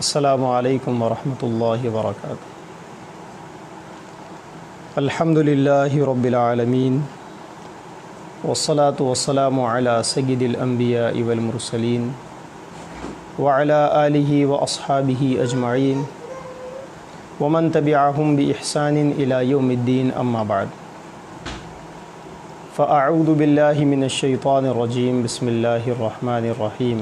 السلام علیکم ورحمۃ اللہ وبرکاتہ۔ الحمد للہ رب العالمین والصلاة والسلام علی سید الانبیاء والمرسلین وعلی آلہ واصحابہ اجمعین ومن تبعہم بإحسان الی یوم الدین، اما بعد فاعوذ باللہ من الشیطان الرجیم، بسم اللہ الرحمن الرحیم۔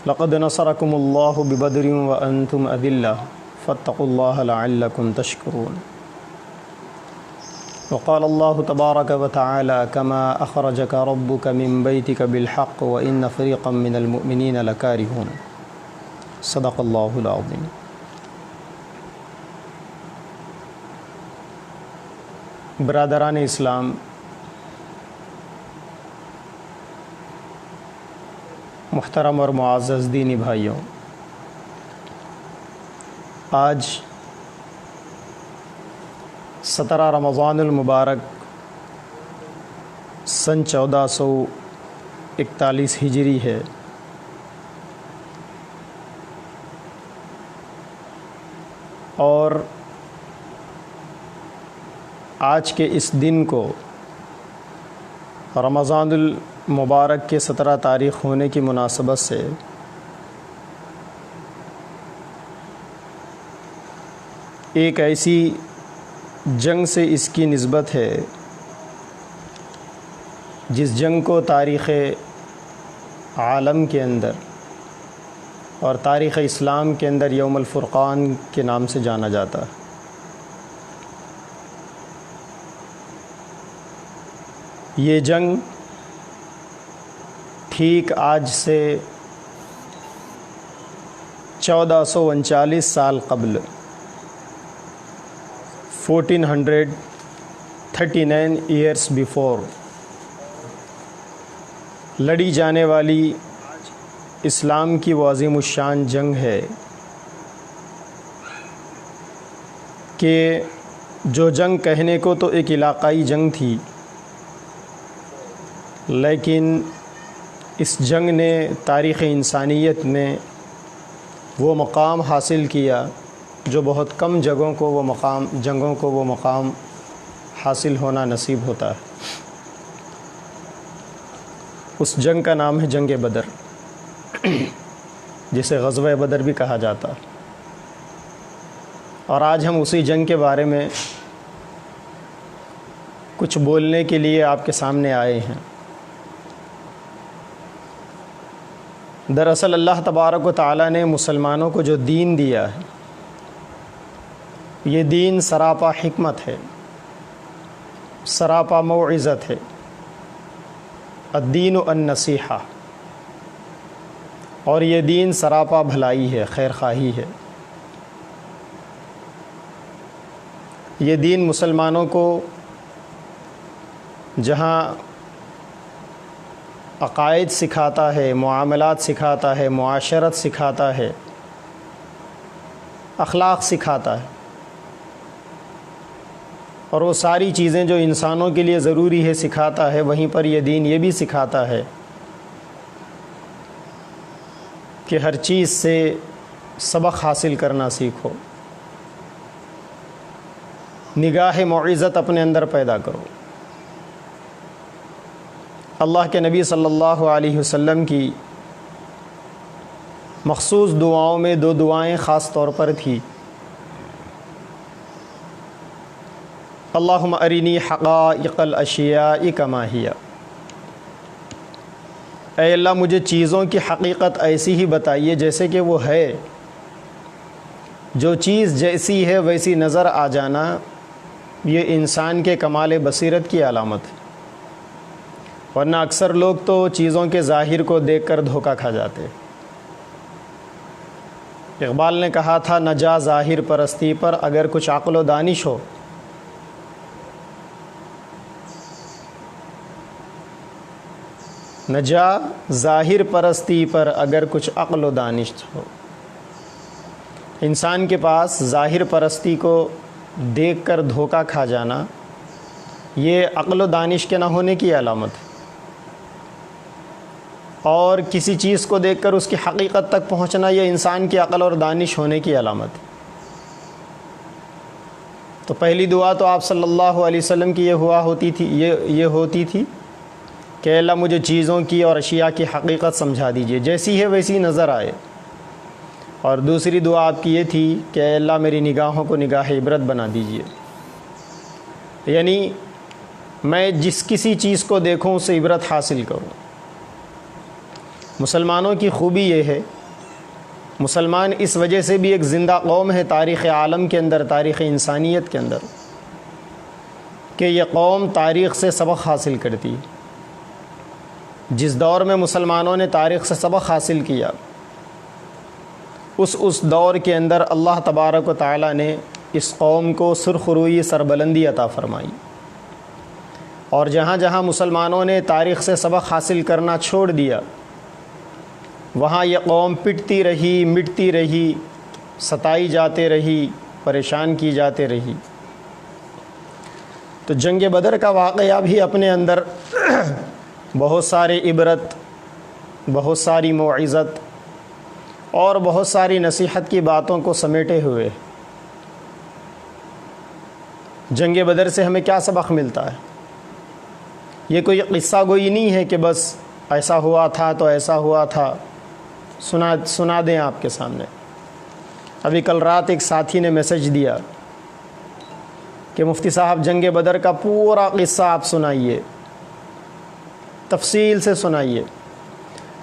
لقد نصرکم اللہ ببدر وانتم اذلہ فاتقوا اللہ لعلکم تشکرون۔ وقال اللہ تبارک وتعالی کما اخرجک ربک من بیتک بالحق وان فریقا من المؤمنین لکارہون۔ صدق اللہ العظیم۔ برادران اسلام، محترم اور معزز دینی بھائیوں، آج 17 رمضان المبارک سن 1441 ہجری ہے، اور آج کے اس دن کو رمضان المبارک کے 17 تاریخ ہونے کی مناسبت سے ایک ایسی جنگ سے اس کی نسبت ہے جس جنگ کو تاریخ عالم کے اندر اور تاریخ اسلام کے اندر یوم الفرقان کے نام سے جانا جاتا ہے۔ یہ جنگ ٹھیک آج سے 1439 سال قبل 1439 ایئرس بیفور لڑی جانے والی اسلام کی وہ عظیم الشان جنگ ہے کہ جو جنگ کہنے کو تو ایک علاقائی جنگ تھی، لیکن اس جنگ نے تاریخ انسانیت میں وہ مقام حاصل کیا جو بہت کم جنگوں کو وہ مقام حاصل ہونا نصیب ہوتا ہے۔ اس جنگ کا نام ہے جنگ بدر، جسے غزوہ بدر بھی کہا جاتا ہے، اور آج ہم اسی جنگ کے بارے میں کچھ بولنے کے لیے آپ کے سامنے آئے ہیں۔ دراصل اللہ تبارک و تعالیٰ نے مسلمانوں کو جو دین دیا ہے، یہ دین سراپا حکمت ہے، سراپا موعظت ہے۔ الدین النصیحہ، اور یہ دین سراپا بھلائی ہے، خیر خواہی ہے۔ یہ دین مسلمانوں کو جہاں عقائد سکھاتا ہے، معاملات سکھاتا ہے، معاشرت سکھاتا ہے، اخلاق سکھاتا ہے، اور وہ ساری چیزیں جو انسانوں کے لیے ضروری ہے سکھاتا ہے، وہیں پر یہ دین یہ بھی سکھاتا ہے کہ ہر چیز سے سبق حاصل کرنا سیکھو، نگاہ موعظت اپنے اندر پیدا کرو۔ اللہ کے نبی صلی اللہ علیہ وسلم کی مخصوص دعاؤں میں 2 دعائیں خاص طور پر تھی۔ اللہم ارنی حقائق الاشیاء کما ہی، اے اللہ مجھے چیزوں کی حقیقت ایسی ہی بتائیے جیسے کہ وہ ہے۔ جو چیز جیسی ہے ویسی نظر آ جانا، یہ انسان کے کمال بصیرت کی علامت ہے، ورنہ اکثر لوگ تو چیزوں کے ظاہر کو دیکھ کر دھوکہ کھا جاتے۔ اقبال نے کہا تھا، نہ جا ظاہر پرستی پر اگر کچھ عقل و دانش ہو، نہ جا ظاہر پرستی پر اگر کچھ عقل و دانش ہو۔ انسان کے پاس ظاہر پرستی کو دیکھ کر دھوکہ کھا جانا، یہ عقل و دانش کے نہ ہونے کی علامت ہے۔ اور کسی چیز کو دیکھ کر اس کی حقیقت تک پہنچنا یہ انسان کی عقل اور دانش ہونے کی علامت ہے۔ تو پہلی دعا تو آپ صلی اللہ علیہ وسلم کی یہ ہوتی تھی کہ اللہ مجھے چیزوں کی اور اشیاء کی حقیقت سمجھا دیجیے، جیسی ہے ویسی نظر آئے۔ اور دوسری دعا آپ کی یہ تھی کہ اللہ میری نگاہوں کو نگاہ عبرت بنا دیجیے، یعنی میں جس کسی چیز کو دیکھوں اس سے عبرت حاصل کروں۔ مسلمانوں کی خوبی یہ ہے، مسلمان اس وجہ سے بھی ایک زندہ قوم ہے تاریخ عالم کے اندر، تاریخ انسانیت کے اندر، کہ یہ قوم تاریخ سے سبق حاصل کرتی ہے۔ جس دور میں مسلمانوں نے تاریخ سے سبق حاصل کیا، اس دور کے اندر اللہ تبارک و تعالیٰ نے اس قوم کو سرخ روئی سربلندی عطا فرمائی، اور جہاں جہاں مسلمانوں نے تاریخ سے سبق حاصل کرنا چھوڑ دیا، وہاں یہ قوم پٹتی رہی، مٹتی رہی، ستائی جاتے رہی، پریشان کی جاتے رہی۔ تو جنگ بدر کا واقعہ بھی اپنے اندر بہت سارے عبرت، بہت ساری موعظت اور بہت ساری نصیحت کی باتوں کو سمیٹے ہوئے۔ جنگ بدر سے ہمیں کیا سبق ملتا ہے؟ یہ کوئی قصہ گوئی نہیں ہے کہ بس ایسا ہوا تھا تو ایسا ہوا تھا، سنا دیں آپ کے سامنے۔ ابھی کل رات ایک ساتھی نے میسج دیا کہ مفتی صاحب جنگ بدر کا پورا قصہ آپ سنائیے، تفصیل سے سنائیے۔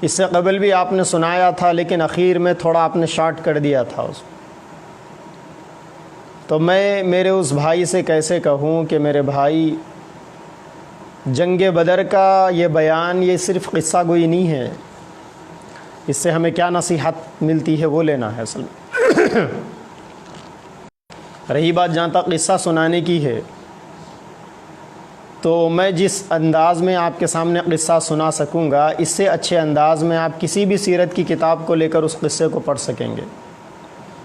اس سے قبل بھی آپ نے سنایا تھا لیکن اخیر میں تھوڑا آپ نے شارٹ کر دیا تھا اس کو۔ تو میں میرے اس بھائی سے کیسے کہوں کہ میرے بھائی جنگ بدر کا یہ بیان یہ صرف قصہ گوئی نہیں ہے، اس سے ہمیں کیا نصیحت ملتی ہے وہ لینا ہے اصل میں۔ رہی بات جہاں تک قصہ سنانے کی ہے، تو میں جس انداز میں آپ کے سامنے قصہ سنا سکوں گا، اس سے اچھے انداز میں آپ کسی بھی سیرت کی کتاب کو لے کر اس قصے کو پڑھ سکیں گے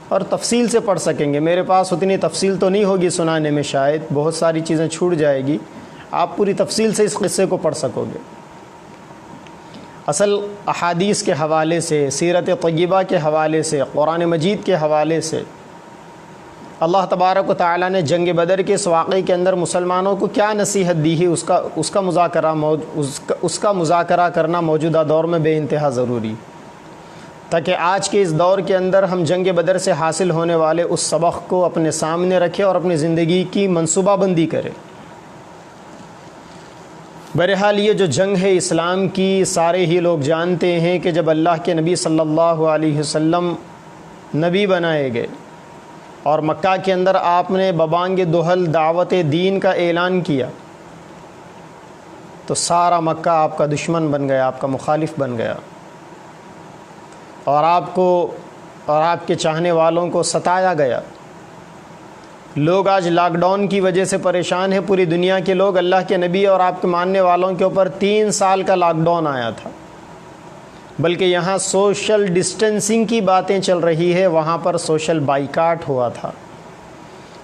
اور تفصیل سے پڑھ سکیں گے۔ میرے پاس اتنی تفصیل تو نہیں ہوگی سنانے میں، شاید بہت ساری چیزیں چھوٹ جائے گی، آپ پوری تفصیل سے اس قصے کو پڑھ سکو گے۔ اصل احادیث کے حوالے سے، سیرت طیبہ کے حوالے سے، قرآن مجید کے حوالے سے اللہ تبارک و تعالیٰ نے جنگ بدر کے اس واقعے کے اندر مسلمانوں کو کیا نصیحت دی ہے، اس کا مذاکرہ کرنا موجودہ دور میں بے انتہا ضروری، تاکہ آج کے اس دور کے اندر ہم جنگ بدر سے حاصل ہونے والے اس سبق کو اپنے سامنے رکھیں اور اپنی زندگی کی منصوبہ بندی کریں۔ بہرحال یہ جو جنگ ہے اسلام کی، سارے ہی لوگ جانتے ہیں کہ جب اللہ کے نبی صلی اللہ علیہ وسلم نبی بنائے گئے اور مکہ کے اندر آپ نے ببانگ دہل دعوت دین کا اعلان کیا، تو سارا مکہ آپ کا دشمن بن گیا، آپ کا مخالف بن گیا، اور آپ کو اور آپ کے چاہنے والوں کو ستایا گیا۔ لوگ آج لاک ڈاؤن کی وجہ سے پریشان ہیں، پوری دنیا کے لوگ۔ اللہ کے نبی اور آپ کے ماننے والوں کے اوپر 3 سال کا لاک ڈاؤن آیا تھا، بلکہ یہاں سوشل ڈسٹینسنگ کی باتیں چل رہی ہے، وہاں پر سوشل بائیکاٹ ہوا تھا،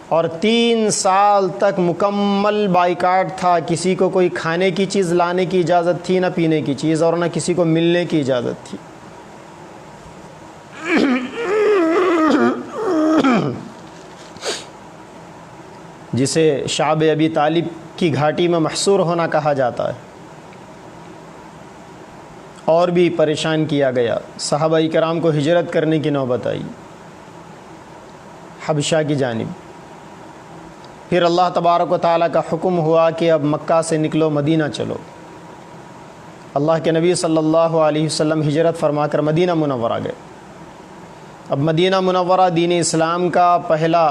اور 3 سال تک مکمل بائیکاٹ تھا۔ کسی کو کوئی کھانے کی چیز لانے کی اجازت تھی، نہ پینے کی چیز، اور نہ کسی کو ملنے کی اجازت تھی۔ جسے شعب ابی طالب کی گھاٹی میں محصور ہونا کہا جاتا ہے، اور بھی پریشان کیا گیا۔ صحابہ کرام کو ہجرت کرنے کی نوبت آئی حبشہ کی جانب۔ پھر اللہ تبارک و تعالیٰ کا حکم ہوا کہ اب مکہ سے نکلو، مدینہ چلو۔ اللہ کے نبی صلی اللہ علیہ وسلم ہجرت فرما کر مدینہ منورہ گئے۔ اب مدینہ منورہ دین اسلام کا پہلا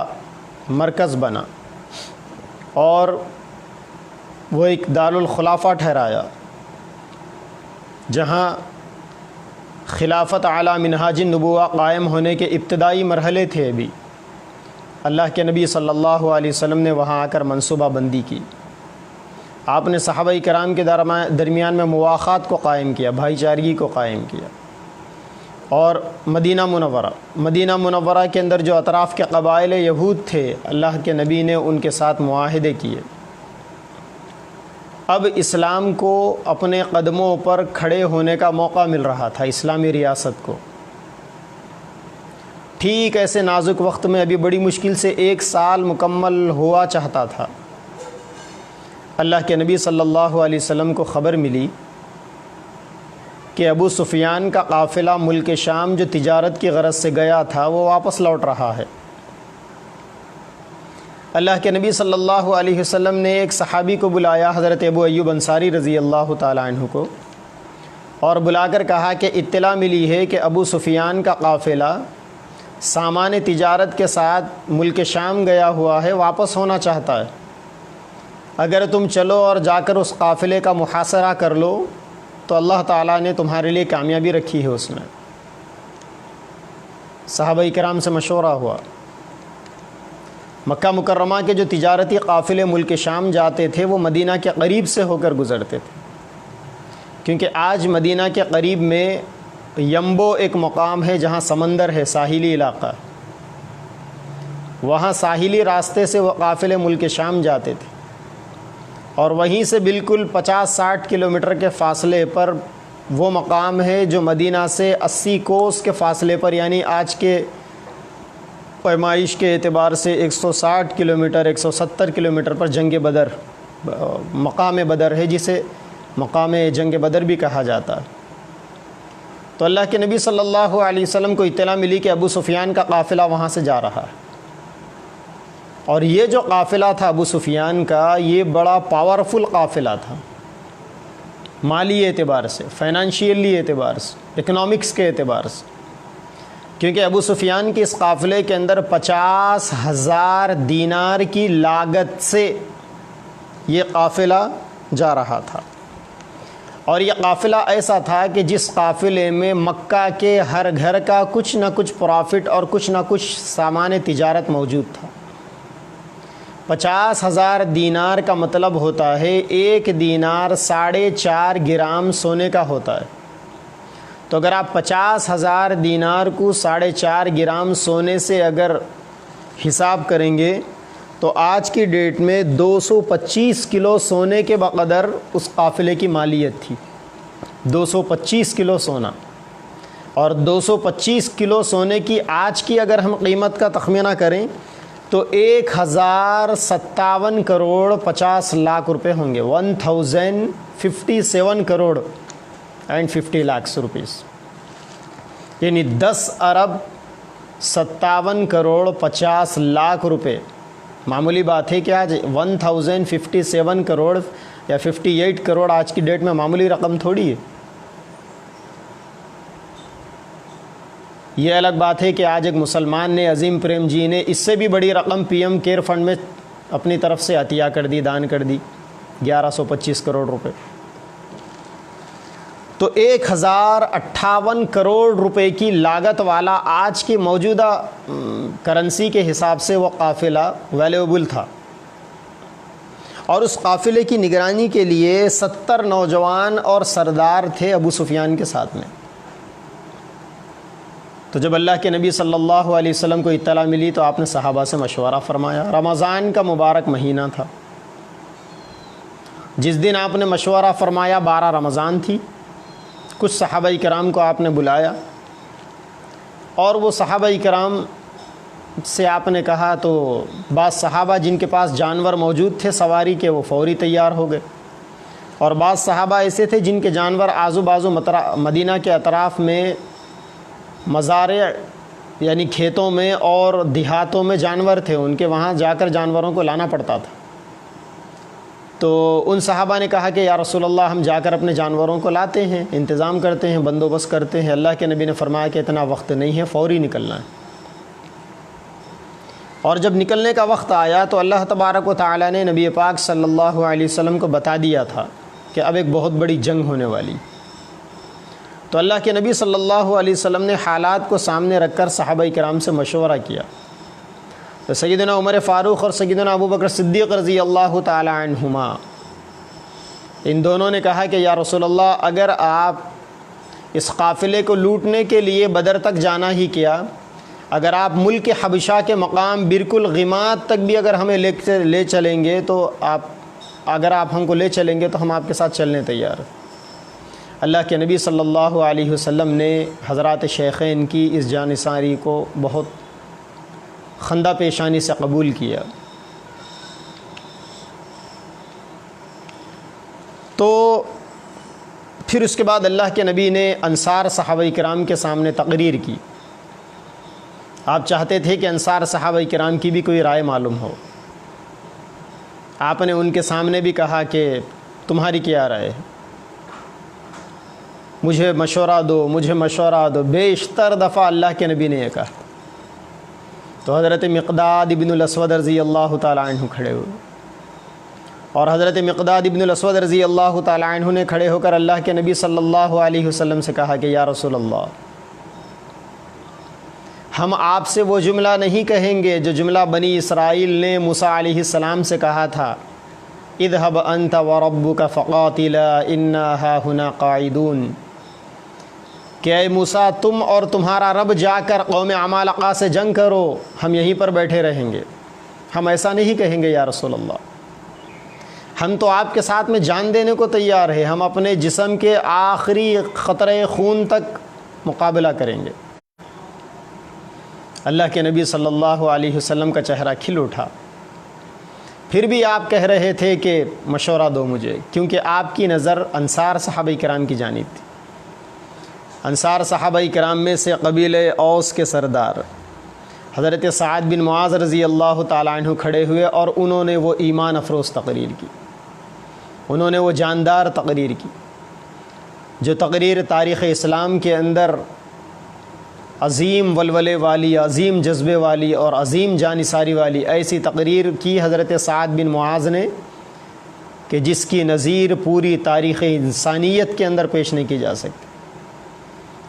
مرکز بنا، اور وہ ایک دارالخلافہ ٹھہرایا، جہاں خلافت اعلیٰ منہاج النبوہ قائم ہونے کے ابتدائی مرحلے تھے۔ ابھی اللہ کے نبی صلی اللہ علیہ وسلم نے وہاں آ کر منصوبہ بندی کی۔ آپ نے صحابہ کرام کے درمیان میں مواخات کو قائم کیا، بھائی چارگی کو قائم کیا، اور مدینہ منورہ کے اندر جو اطراف کے قبائل یہود تھے، اللہ کے نبی نے ان کے ساتھ معاہدے کیے، اب اسلام کو اپنے قدموں پر کھڑے ہونے کا موقع مل رہا تھا، اسلامی ریاست کو۔ ٹھیک ایسے نازک وقت میں ابھی بڑی مشکل سے 1 سال مکمل ہوا چاہتا تھا، اللہ کے نبی صلی اللہ علیہ وسلم کو خبر ملی کہ ابو سفیان کا قافلہ ملک شام جو تجارت کی غرض سے گیا تھا وہ واپس لوٹ رہا ہے۔ اللہ کے نبی صلی اللہ علیہ وسلم نے ایک صحابی کو بلایا، حضرت ابو ایوب انصاری رضی اللہ تعالیٰ عنہ کو، اور بلا کر کہا کہ اطلاع ملی ہے کہ ابو سفیان کا قافلہ سامان تجارت کے ساتھ ملک شام گیا ہوا ہے، واپس ہونا چاہتا ہے، اگر تم چلو اور جا کر اس قافلے کا محاصرہ کر لو تو اللہ تعالیٰ نے تمہارے لیے کامیابی رکھی ہے اس میں۔ صحابہ کرام سے مشورہ ہوا۔ مکہ مکرمہ کے جو تجارتی قافلے ملک شام جاتے تھے وہ مدینہ کے قریب سے ہو کر گزرتے تھے، کیونکہ آج مدینہ کے قریب میں ینبو ایک مقام ہے جہاں سمندر ہے، ساحلی علاقہ، وہاں ساحلی راستے سے وہ قافلے ملک شام جاتے تھے، اور وہیں سے بالکل 50-60 کلومیٹر کے فاصلے پر وہ مقام ہے جو مدینہ سے 80 کوس کے فاصلے پر، یعنی آج کے پیمائش کے اعتبار سے 160 کلومیٹر 170 کلومیٹر پر جنگ بدر، مقام بدر ہے جسے مقام جنگ بدر بھی کہا جاتا ہے۔ تو اللہ کے نبی صلی اللہ علیہ وسلم کو اطلاع ملی کہ ابو سفیان کا قافلہ وہاں سے جا رہا ہے، اور یہ جو قافلہ تھا ابو سفیان کا یہ بڑا پاورفل قافلہ تھا، مالی اعتبار سے، فائنانشیلی اعتبار سے، اکنامکس کے اعتبار سے، کیونکہ ابو سفیان کے اس قافلے کے اندر 50,000 دینار کی لاگت سے یہ قافلہ جا رہا تھا، اور یہ قافلہ ایسا تھا کہ جس قافلے میں مکہ کے ہر گھر کا کچھ نہ کچھ پرافٹ اور کچھ نہ کچھ سامان تجارت موجود تھا۔ 50,000 دینار کا مطلب ہوتا ہے 1 دینار 4.5 گرام سونے کا ہوتا ہے، تو اگر آپ 50,000 دینار کو 4.5 گرام سونے سے اگر حساب کریں گے تو آج کی ڈیٹ میں 225 کلو سونے کے بقدر اس قافلے کی مالیت تھی، 225 کلو سونا، اور 225 کلو سونے کی آج کی اگر ہم قیمت کا تخمینہ کریں تو 1057 کروڑ 50 لاکھ روپے ہوں گے، 1057 کروڑ اینڈ 50 لاکھ روپیز، یعنی 10 ارب 57 کروڑ 50 لاکھ روپے۔ معمولی بات ہے کہ آج 1057 کروڑ یا 58 کروڑ آج کی ڈیٹ میں معمولی رقم تھوڑی ہے۔ یہ الگ بات ہے کہ آج ایک مسلمان نے، عظیم پریم جی نے، اس سے بھی بڑی رقم پی ایم کیئر فنڈ میں اپنی طرف سے عطیہ کر دی، دان کر دی، 1125 کروڑ روپے۔ تو 1058 کروڑ روپے کی لاگت والا آج کی موجودہ کرنسی کے حساب سے وہ قافلہ ویلیوبل تھا، اور اس قافلے کی نگرانی کے لیے 70 نوجوان اور سردار تھے ابو سفیان کے ساتھ میں۔ تو جب اللہ کے نبی صلی اللہ علیہ وسلم کو اطلاع ملی تو آپ نے صحابہ سے مشورہ فرمایا۔ رمضان کا مبارک مہینہ تھا، جس دن آپ نے مشورہ فرمایا 12 رمضان تھی۔ کچھ صحابہ کرام کو آپ نے بلایا، اور وہ صحابہ کرام سے آپ نے کہا، تو بعض صحابہ جن کے پاس جانور موجود تھے سواری کے وہ فوری تیار ہو گئے، اور بعض صحابہ ایسے تھے جن کے جانور آزو بازو مدینہ کے اطراف میں مزارع یعنی کھیتوں میں اور دیہاتوں میں جانور تھے، ان کے وہاں جا کر جانوروں کو لانا پڑتا تھا۔ تو ان صحابہ نے کہا کہ یا رسول اللہ ہم جا کر اپنے جانوروں کو لاتے ہیں، انتظام کرتے ہیں، بندوبست کرتے ہیں۔ اللہ کے نبی نے فرمایا کہ اتنا وقت نہیں ہے، فوری نکلنا ہے۔ اور جب نکلنے کا وقت آیا تو اللہ تبارک و تعالی نے نبی پاک صلی اللہ علیہ وسلم کو بتا دیا تھا کہ اب ایک بہت بڑی جنگ ہونے والی۔ تو اللہ کے نبی صلی اللہ علیہ وسلم نے حالات کو سامنے رکھ کر صحابہ کرام سے مشورہ کیا۔ تو سیدنا عمر فاروق اور سیدنا ابو بکر صدیق رضی اللہ تعالی عنہما، ان دونوں نے کہا کہ یا رسول اللہ اگر آپ اس قافلے کو لوٹنے کے لیے بدر تک جانا ہی کیا، اگر آپ ملک حبشہ کے مقام بالکل غمات تک بھی اگر ہمیں لے چلیں گے تو آپ اگر آپ ہم کو لے چلیں گے تو ہم آپ کے ساتھ چلنے تیار ہیں۔ اللہ کے نبی صلی اللہ علیہ وسلم نے حضرات شیخین کی اس جانثاری کو بہت خندہ پیشانی سے قبول کیا۔ تو پھر اس کے بعد اللہ کے نبی نے انصار صحابہ کرام کے سامنے تقریر کی۔ آپ چاہتے تھے کہ انصار صحابہ کرام کی بھی کوئی رائے معلوم ہو۔ آپ نے ان کے سامنے بھی کہا کہ تمہاری کیا رائے ہے، مجھے مشورہ دو، مجھے مشورہ دو۔ بیشتر دفعہ اللہ کے نبی نے یہ کہا۔ تو حضرت مقداد ابن الاسود رضی اللہ تعالیٰ عنہ کھڑے ہوئے، اور حضرت مقداد ابن الاسود رضی اللہ تعالیٰ عنہ نے کھڑے ہو کر اللہ کے نبی صلی اللہ علیہ وسلم سے کہا کہ یا رسول اللہ، ہم آپ سے وہ جملہ نہیں کہیں گے جو جملہ بنی اسرائیل نے موسیٰ علیہ السلام سے کہا تھا، اذهب انت وربك فقاتلا انا هاهنا قاعدون، کہ اے موسیٰ تم اور تمہارا رب جا کر قوم عمالقہ سے جنگ کرو، ہم یہیں پر بیٹھے رہیں گے۔ ہم ایسا نہیں کہیں گے یا رسول اللہ، ہم تو آپ کے ساتھ میں جان دینے کو تیار ہیں، ہم اپنے جسم کے آخری قطرے خون تک مقابلہ کریں گے۔ اللہ کے نبی صلی اللہ علیہ وسلم کا چہرہ کھل اٹھا۔ پھر بھی آپ کہہ رہے تھے کہ مشورہ دو مجھے، کیونکہ آپ کی نظر انصار صحابہ کرام کی جانب تھی۔ انصار صحابہ کرام میں سے قبیلہ اوس کے سردار حضرت سعد بن معاذ رضی اللہ تعالیٰ عنہ کھڑے ہوئے، اور انہوں نے وہ ایمان افروز تقریر کی، انہوں نے وہ جاندار تقریر کی، جو تقریر تاریخ اسلام کے اندر عظیم ولولے والی، عظیم جذبے والی اور عظیم جانثاری والی ایسی تقریر کی حضرت سعد بن معاذ نے کہ جس کی نظیر پوری تاریخ انسانیت کے اندر پیش نہیں کی جا سکتی۔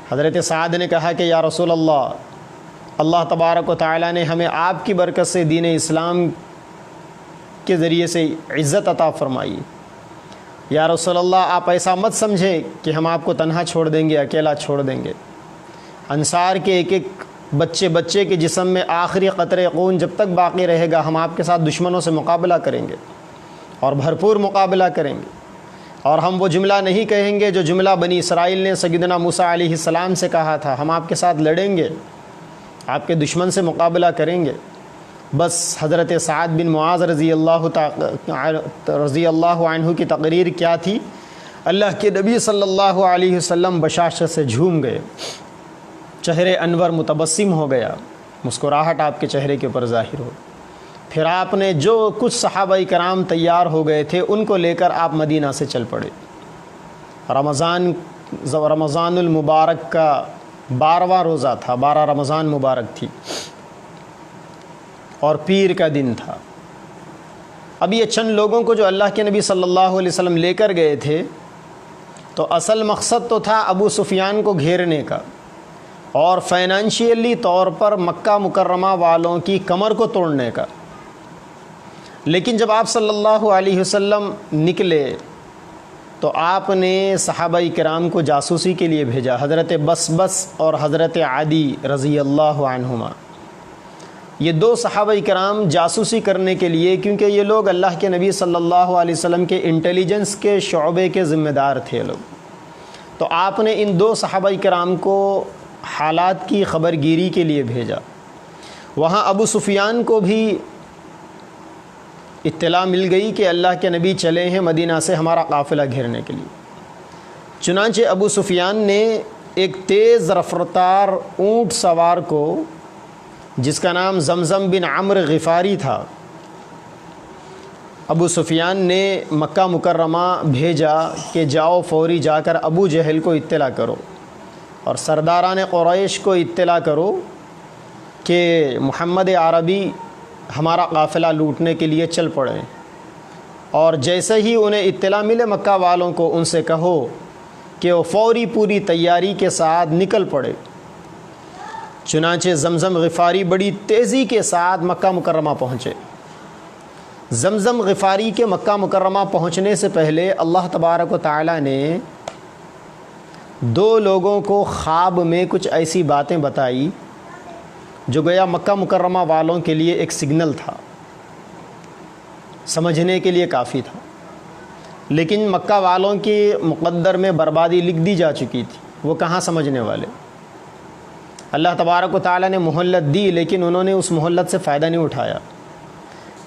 حضرت سعد نے کہا کہ یا رسول اللہ، اللہ تبارک و تعالیٰ نے ہمیں آپ کی برکت سے دین اسلام کے ذریعے سے عزت عطا فرمائی، یا رسول اللہ آپ ایسا مت سمجھے کہ ہم آپ کو تنہا چھوڑ دیں گے، اکیلا چھوڑ دیں گے۔ انصار کے ایک ایک بچے کے جسم میں آخری قطرے خون جب تک باقی رہے گا، ہم آپ کے ساتھ دشمنوں سے مقابلہ کریں گے اور بھرپور مقابلہ کریں گے، اور ہم وہ جملہ نہیں کہیں گے جو جملہ بنی اسرائیل نے سیدنا موسیٰ علیہ السلام سے کہا تھا، ہم آپ کے ساتھ لڑیں گے، آپ کے دشمن سے مقابلہ کریں گے۔ بس حضرت سعد بن معاذ رضی اللہ عنہ کی تقریر کیا تھی، اللہ کے نبی صلی اللہ علیہ وسلم بشاشت سے جھوم گئے، چہرے انور متبسم ہو گیا، مسکراہٹ آپ کے چہرے کے اوپر ظاہر ہو۔ پھر آپ نے جو کچھ صحابہ کرام تیار ہو گئے تھے ان کو لے کر آپ مدینہ سے چل پڑے۔ رمضان المبارک کا 12واں روزہ تھا، 12 رمضان مبارک تھی، اور پیر کا دن تھا۔ اب یہ چند لوگوں کو جو اللہ کے نبی صلی اللہ علیہ وسلم لے کر گئے تھے، تو اصل مقصد تو تھا ابو سفیان کو گھیرنے کا، اور فائنانشیلی طور پر مکہ مکرمہ والوں کی کمر کو توڑنے کا۔ لیکن جب آپ صلی اللہ علیہ وسلم نکلے تو آپ نے صحابہ کرام کو جاسوسی کے لیے بھیجا، حضرت بس اور حضرت عدی رضی اللہ عنہما۔ یہ 2 صحابہ کرام جاسوسی کرنے کے لیے، کیونکہ یہ لوگ اللہ کے نبی صلی اللہ علیہ وسلم کے انٹیلیجنس کے شعبے کے ذمہ دار تھے لوگ، تو آپ نے ان 2 صحابہ کرام کو حالات کی خبر گیری کے لیے بھیجا۔ وہاں ابو سفیان کو بھی اطلاع مل گئی کہ اللہ کے نبی چلے ہیں مدینہ سے ہمارا قافلہ گھیرنے کے لیے۔ چنانچہ ابو سفیان نے ایک تیز رفتار اونٹ سوار کو، جس کا نام زمزم بن عمرو غفاری تھا، ابو سفیان نے مکہ مکرمہ بھیجا کہ جاؤ فوری جا کر ابو جہل کو اطلاع کرو اور سرداران قریش کو اطلاع کرو کہ محمد عربی ہمارا قافلہ لوٹنے کے لیے چل پڑے، اور جیسے ہی انہیں اطلاع ملے مکہ والوں کو ان سے کہو کہ وہ فوری پوری تیاری کے ساتھ نکل پڑے۔ چنانچہ زمزم غفاری بڑی تیزی کے ساتھ مکہ مکرمہ پہنچے۔ زمزم غفاری کے مکہ مکرمہ پہنچنے سے پہلے اللہ تبارک و تعالی نے 2 لوگوں کو خواب میں کچھ ایسی باتیں بتائی جو گویا مکہ مکرمہ والوں کے لیے ایک سگنل تھا، سمجھنے کے لیے کافی تھا۔ لیکن مکہ والوں کی مقدر میں بربادی لکھ دی جا چکی تھی، وہ کہاں سمجھنے والے۔ اللہ تبارک و تعالیٰ نے مہلت دی، لیکن انہوں نے اس مہلت سے فائدہ نہیں اٹھایا۔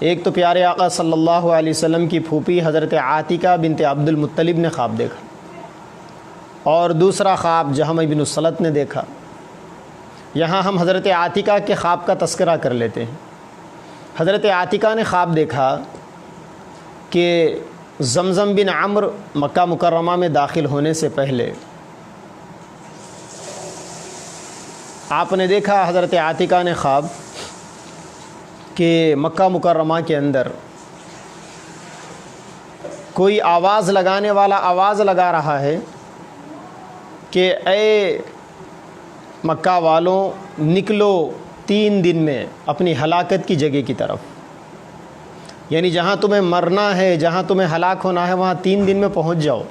ایک تو پیارے آقا صلی اللہ علیہ وسلم کی پھوپھی حضرت عاتکہ بنت عبد المطلب نے خواب دیکھا، اور دوسرا خواب جہم بن الصلت نے دیکھا۔ یہاں ہم حضرت عاتکہ کے خواب کا تذکرہ کر لیتے ہیں۔ حضرت عاتکہ نے خواب دیکھا کہ زمزم بن عمرو مکہ مکرمہ میں داخل ہونے سے پہلے آپ نے دیکھا، حضرت عاتکہ نے خواب کہ مکہ مکرمہ کے اندر کوئی آواز لگانے والا آواز لگا رہا ہے کہ اے مکہ والوں، نکلو 3 دن میں اپنی ہلاکت کی جگہ کی طرف، یعنی جہاں تمہیں مرنا ہے، جہاں تمہیں ہلاک ہونا ہے، وہاں 3 دن میں پہنچ جاؤ۔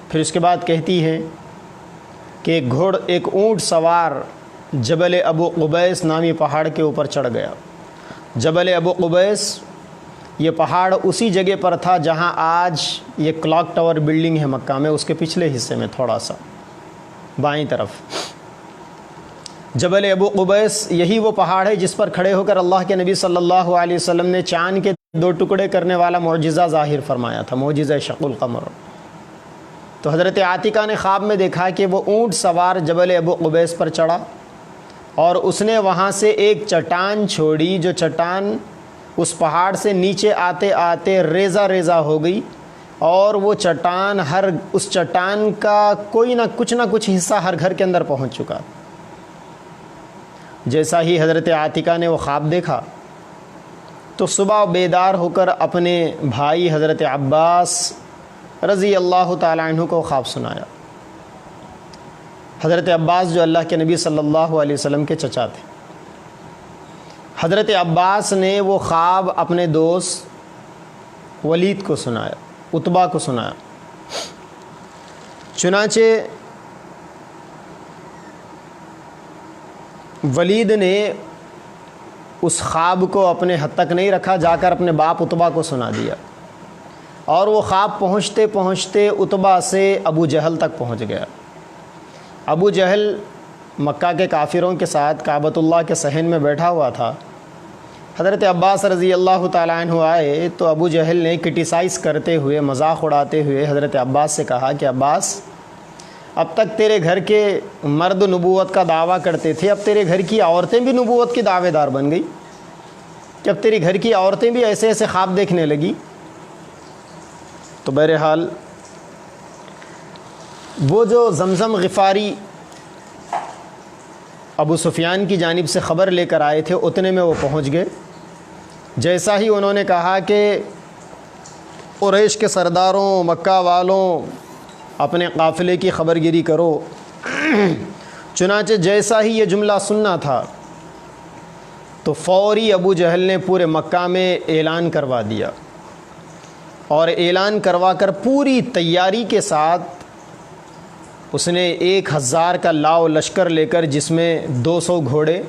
پھر اس کے بعد کہتی ہے کہ ایک اونٹ سوار جبل ابو قبیس نامی پہاڑ کے اوپر چڑھ گیا۔ جبل ابو قبیس یہ پہاڑ اسی جگہ پر تھا جہاں آج یہ کلاک ٹاور بلڈنگ ہے مکہ میں، اس کے پچھلے حصے میں تھوڑا سا بائیں طرف جبل ابو قبیس یہی وہ پہاڑ ہے جس پر کھڑے ہو کر اللہ کے نبی صلی اللہ علیہ وسلم نے چاند کے 2 ٹکڑے کرنے والا معجزہ ظاہر فرمایا تھا، معجزہ شق القمر۔ تو حضرت عاتکہ نے خواب میں دیکھا کہ وہ اونٹ سوار جبل ابو قبیس پر چڑھا، اور اس نے وہاں سے ایک چٹان چھوڑی، جو چٹان اس پہاڑ سے نیچے آتے آتے ریزہ ریزہ ہو گئی، اور وہ چٹان اس چٹان کا کوئی نہ کچھ حصہ ہر گھر کے اندر پہنچ چکا۔ جیسا ہی حضرت عاتکہ نے وہ خواب دیکھا تو صبح بیدار ہو کر اپنے بھائی حضرت عباس رضی اللہ تعالیٰ عنہ کو خواب سنایا۔ حضرت عباس جو اللہ کے نبی صلی اللہ علیہ وسلم کے چچا تھے، حضرت عباس نے وہ خواب اپنے دوست ولید کو سنایا، عتبہ کو سنایا۔ چنانچہ ولید نے اس خواب کو اپنے حد تک نہیں رکھا، جا کر اپنے باپ عتبہ کو سنا دیا، اور وہ خواب پہنچتے پہنچتے عتبہ سے ابو جہل تک پہنچ گیا۔ ابو جہل مکہ کے کافروں کے ساتھ کعبۃ اللہ کے صحن میں بیٹھا ہوا تھا۔ حضرت عباس رضی اللہ تعالیٰ عنہ آئے تو ابو جہل نے کرٹیسائز کرتے ہوئے، مذاق اڑاتے ہوئے حضرت عباس سے کہا کہ عباس، اب تک تیرے گھر کے مرد نبوت کا دعویٰ کرتے تھے، اب تیرے گھر کی عورتیں بھی نبوت کی دعوے دار بن گئی، کہ اب تیری گھر کی عورتیں بھی ایسے ایسے خواب دیکھنے لگی۔ تو بہرحال وہ جو زمزم غفاری ابو سفیان کی جانب سے خبر لے کر آئے تھے، اتنے میں وہ پہنچ گئے۔ جیسا ہی انہوں نے کہا کہ قریش کے سرداروں، مکہ والوں، اپنے قافلے کی خبر گیری کرو، چنانچہ جیسا ہی یہ جملہ سننا تھا تو فوری ابو جہل نے پورے مکہ میں اعلان کروا دیا، اور اعلان کروا کر پوری تیاری کے ساتھ اس نے 1000 کا لاؤ لشکر لے کر، جس میں 200 گھوڑے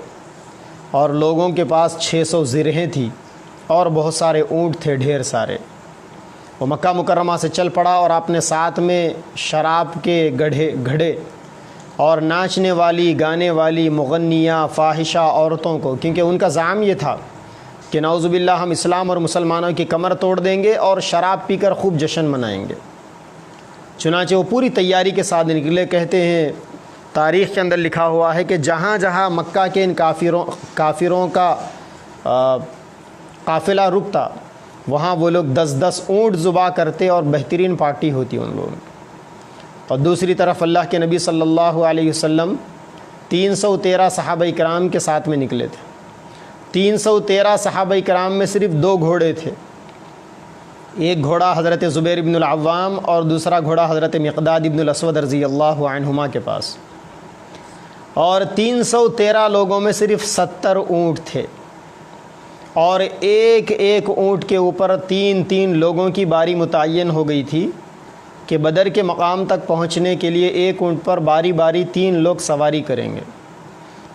اور لوگوں کے پاس 600 زرہیں تھیں اور بہت سارے اونٹ تھے، ڈھیر سارے، وہ مکہ مکرمہ سے چل پڑا، اور اپنے ساتھ میں شراب کے گھڑے اور ناچنے والی، گانے والی، مغنیہ، فاحشہ عورتوں کو، کیونکہ ان کا زعم یہ تھا کہ نعوذ باللہ ہم اسلام اور مسلمانوں کی کمر توڑ دیں گے اور شراب پی کر خوب جشن منائیں گے۔ چنانچہ وہ پوری تیاری کے ساتھ نکلے۔ کہتے ہیں تاریخ کے اندر لکھا ہوا ہے کہ جہاں جہاں مکہ کے ان کافروں کا قافلہ رکتا، وہاں وہ لوگ 10 اونٹ ذبح کرتے، اور بہترین پارٹی ہوتی ان لوگوں کی۔ اور دوسری طرف اللہ کے نبی صلی اللہ علیہ وسلم 313 صحابہ کرام کے ساتھ میں نکلے تھے۔ 313 صحابہ کرام میں صرف 2 گھوڑے تھے، ایک گھوڑا حضرت زبیر بن العوام اور دوسرا گھوڑا حضرت مقداد بن الاسود رضی اللہ عنہما کے پاس، اور 313 لوگوں میں صرف 70 اونٹ تھے، اور ایک ایک اونٹ کے اوپر 3 لوگوں کی باری متعین ہو گئی تھی کہ بدر کے مقام تک پہنچنے کے لیے ایک اونٹ پر باری باری 3 لوگ سواری کریں گے۔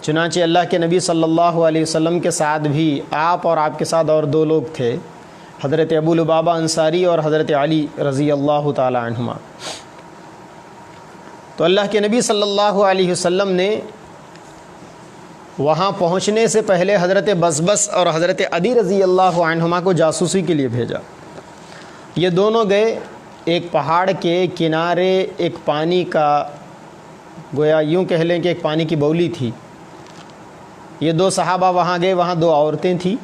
چنانچہ اللہ کے نبی صلی اللہ علیہ وسلم کے ساتھ بھی آپ اور آپ کے ساتھ اور 2 لوگ تھے، حضرت ابو لبابہ انصاری اور حضرت علی رضی اللہ تعالی عنہما۔ تو اللہ کے نبی صلی اللہ علیہ وسلم نے وہاں پہنچنے سے پہلے حضرت بسبس اور حضرت عدی رضی اللہ عنہما کو جاسوسی کے لیے بھیجا۔ یہ دونوں گئے ایک پہاڑ کے کنارے، ایک پانی کا، گویا یوں کہہ لیں کہ ایک پانی کی بولی تھی۔ یہ دو صحابہ وہاں گئے، وہاں دو عورتیں تھیں۔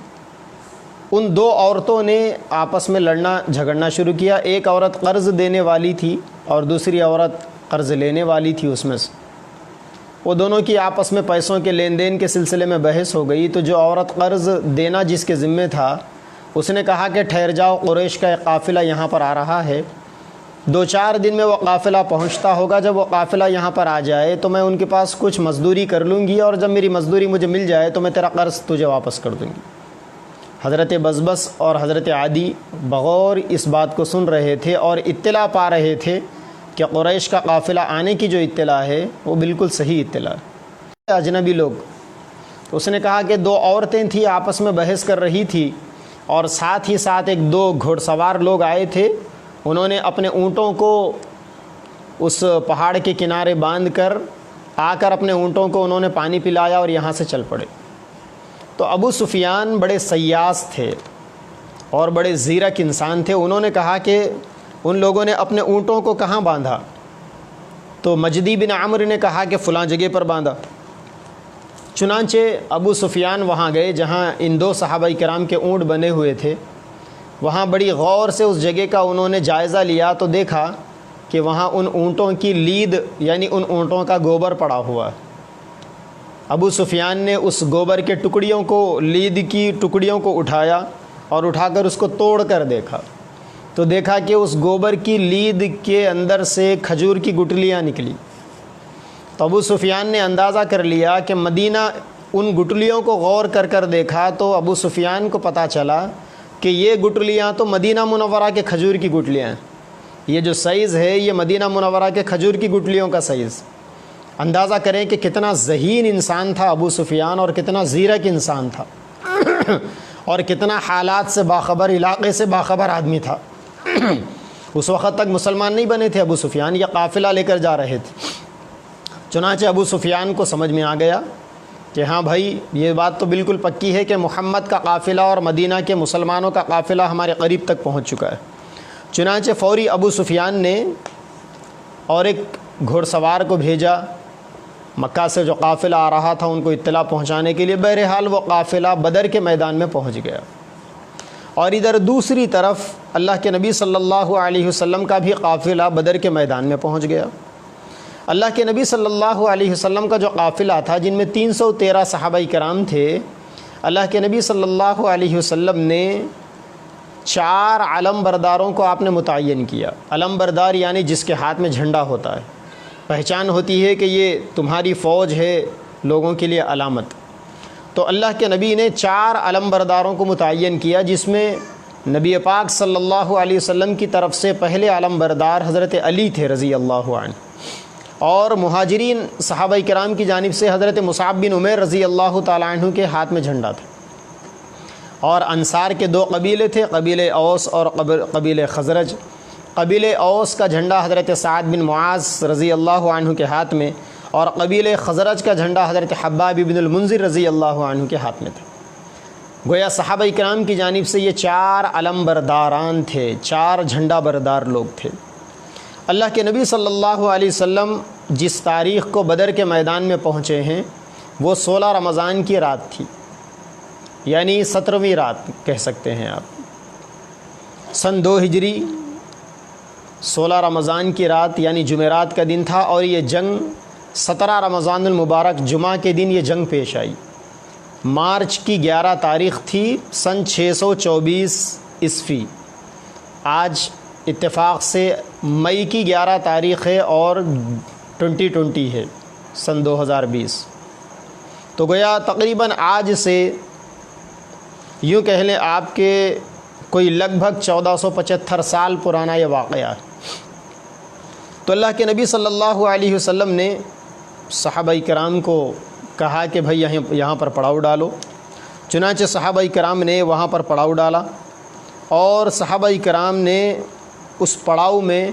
ان دو عورتوں نے آپس میں لڑنا جھگڑنا شروع کیا۔ ایک عورت قرض دینے والی تھی اور دوسری عورت قرض لینے والی تھی اس میں سے۔ وہ دونوں کی آپس میں پیسوں کے لین دین کے سلسلے میں بحث ہو گئی۔ تو جو عورت قرض دینا جس کے ذمے تھا، اس نے کہا کہ ٹھہر جاؤ، قریش کا ایک قافلہ یہاں پر آ رہا ہے، 2-4 دن میں وہ قافلہ پہنچتا ہوگا۔ جب وہ قافلہ یہاں پر آ جائے تو میں ان کے پاس کچھ مزدوری کر لوں گی، اور جب میری مزدوری مجھے مل جائے تو میں تیرا قرض تجھے واپس کر دوں گی۔ حضرت بسبس اور حضرت عدی بغور اس بات کو سن رہے تھے اور اطلاع پا رہے تھے کہ قریش کا قافلہ آنے کی جو اطلاع ہے وہ بالکل صحیح اطلاع ہے۔ اجنبی لوگ، اس نے کہا کہ 2 عورتیں تھیں، آپس میں بحث کر رہی تھی، اور ساتھ ہی ساتھ 1-2 گھوڑ سوار لوگ آئے تھے۔ انہوں نے اپنے اونٹوں کو اس پہاڑ کے کنارے باندھ کر آ کر اپنے اونٹوں کو انہوں نے پانی پلایا اور یہاں سے چل پڑے۔ تو ابو سفیان بڑے سیاس تھے اور بڑے زیرک انسان تھے۔ انہوں نے کہا کہ ان لوگوں نے اپنے اونٹوں کو کہاں باندھا؟ تو مجدی بن عمرو نے کہا کہ فلاں جگہ پر باندھا۔ چنانچہ ابو سفیان وہاں گئے جہاں ان 2 صحابہ کرام کے اونٹ بنے ہوئے تھے۔ وہاں بڑی غور سے اس جگہ کا انہوں نے جائزہ لیا تو دیکھا کہ وہاں ان اونٹوں کی لید، یعنی ان اونٹوں کا گوبر پڑا ہوا ہے۔ ابو سفیان نے اس گوبر کے ٹکڑیوں کو، لید کی ٹکڑیوں کو اٹھایا اور اٹھا کر اس کو توڑ کر دیکھا، تو دیکھا کہ اس گوبر کی لید کے اندر سے کھجور کی گٹلیاں نکلی۔ تو ابو سفیان نے اندازہ کر لیا کہ مدینہ، ان گٹلیوں کو غور کر کر دیکھا تو ابو سفیان کو پتہ چلا کہ یہ گٹلیاں تو مدینہ منورہ کے کھجور کی گٹلیاں ہیں۔ یہ جو سائز ہے یہ مدینہ منورہ کے کھجور کی گٹلیوں کا سائز۔ اندازہ کریں کہ کتنا ذہین انسان تھا ابو سفیان، اور کتنا زیرک انسان تھا، اور کتنا حالات سے باخبر، علاقے سے باخبر آدمی تھا۔ اس وقت تک مسلمان نہیں بنے تھے ابو سفیان، یہ قافلہ لے کر جا رہے تھے۔ چنانچہ ابو سفیان کو سمجھ میں آ گیا کہ ہاں بھائی، یہ بات تو بالکل پکی ہے کہ محمد کا قافلہ اور مدینہ کے مسلمانوں کا قافلہ ہمارے قریب تک پہنچ چکا ہے۔ چنانچہ فوری ابو سفیان نے اور ایک گھوڑ سوار کو بھیجا مکہ سے، جو قافلہ آ رہا تھا ان کو اطلاع پہنچانے کے لیے۔ بہرحال وہ قافلہ بدر کے میدان میں پہنچ گیا، اور ادھر دوسری طرف اللہ کے نبی صلی اللہ علیہ وسلم کا بھی قافلہ بدر کے میدان میں پہنچ گیا۔ اللہ کے نبی صلی اللہ علیہ وسلم کا جو قافلہ تھا، جن میں 313 صحابہ کرام تھے، اللہ کے نبی صلی اللہ علیہ وسلم نے 4 علم برداروں کو آپ نے متعین کیا۔ علم بردار یعنی جس کے ہاتھ میں جھنڈا ہوتا ہے، پہچان ہوتی ہے کہ یہ تمہاری فوج ہے، لوگوں کے لیے علامت۔ تو اللہ کے نبی نے 4 علم برداروں کو متعین کیا، جس میں نبی پاک صلی اللہ علیہ وسلم کی طرف سے پہلے علم بردار حضرت علی تھے رضی اللہ عنہ، اور مہاجرین صحابہ کرام کی جانب سے حضرت مصعب بن عمیر رضی اللہ تعالی عنہ کے ہاتھ میں جھنڈا تھا، اور انصار کے 2 قبیلے تھے، قبیلہ اوس اور قبیلہ خزرج۔ قبیلہ اوس کا جھنڈا حضرت سعد بن معاذ رضی اللہ عنہ کے ہاتھ میں، اور قبیلہ خزرج کا جھنڈا حضرت حباب بن المنذر رضی اللہ عنہ کے ہاتھ میں تھا۔ گویا صحابہ کرام کی جانب سے یہ 4 علم برداران تھے، 4 جھنڈا بردار لوگ تھے۔ اللہ کے نبی صلی اللہ علیہ وسلم جس تاریخ کو بدر کے میدان میں پہنچے ہیں وہ 16 رمضان کی رات تھی، یعنی 17ویں رات کہہ سکتے ہیں آپ، سن 2 ہجری 16 رمضان کی رات یعنی جمعرات کا دن تھا، اور یہ جنگ 17 رمضان المبارک جمعہ کے دن یہ جنگ پیش آئی۔ مارچ کی 11 تاریخ تھی سن 624 عیسوی۔ آج اتفاق سے مئی کی 11 تاریخ ہے اور 2020 ہے، سن 2020۔ تو گویا تقریباً آج سے یوں کہہ لیں آپ کے کوئی لگ بھگ 1475 سال پرانا یہ واقعہ ہے۔ تو اللہ کے نبی صلی اللہ علیہ وسلم نے صحابہ کرام کو کہا کہ بھائی یہاں پر پڑاؤ ڈالو۔ چنانچہ صحابہ کرام نے وہاں پر پڑاؤ ڈالا، اور صحابہ کرام نے اس پڑاؤ میں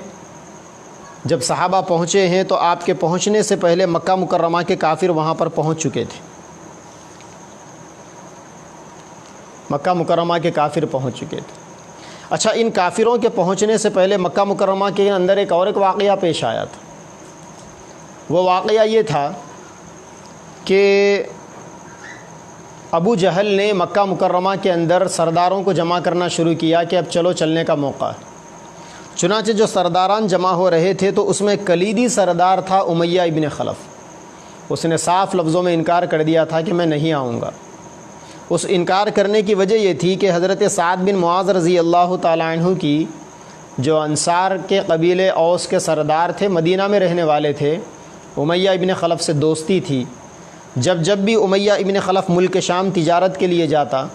جب صحابہ پہنچے ہیں تو آپ کے پہنچنے سے پہلے مکہ مکرمہ کے کافر وہاں پر پہنچ چکے تھے، مکہ مکرمہ کے کافر پہنچ چکے تھے۔ اچھا، ان کافروں کے پہنچنے سے پہلے مکہ مکرمہ کے اندر ایک واقعہ پیش آیا تھا۔ وہ واقعہ یہ تھا کہ ابو جہل نے مکہ مکرمہ کے اندر سرداروں کو جمع کرنا شروع کیا کہ اب چلو چلنے کا موقع ہے۔ چنانچہ جو سرداران جمع ہو رہے تھے تو اس میں کلیدی سردار تھا امیہ ابن خلف۔ اس نے صاف لفظوں میں انکار کر دیا تھا کہ میں نہیں آؤں گا۔ اس انکار کرنے کی وجہ یہ تھی کہ حضرت سعد بن معاذ رضی اللہ تعالیٰ عنہ کی جو انصار کے قبیلے اوس کے سردار تھے، مدینہ میں رہنے والے تھے، امیہ ابن خلف سے دوستی تھی۔ جب بھی امیہ ابن خلف ملک شام تجارت کے لیے جاتا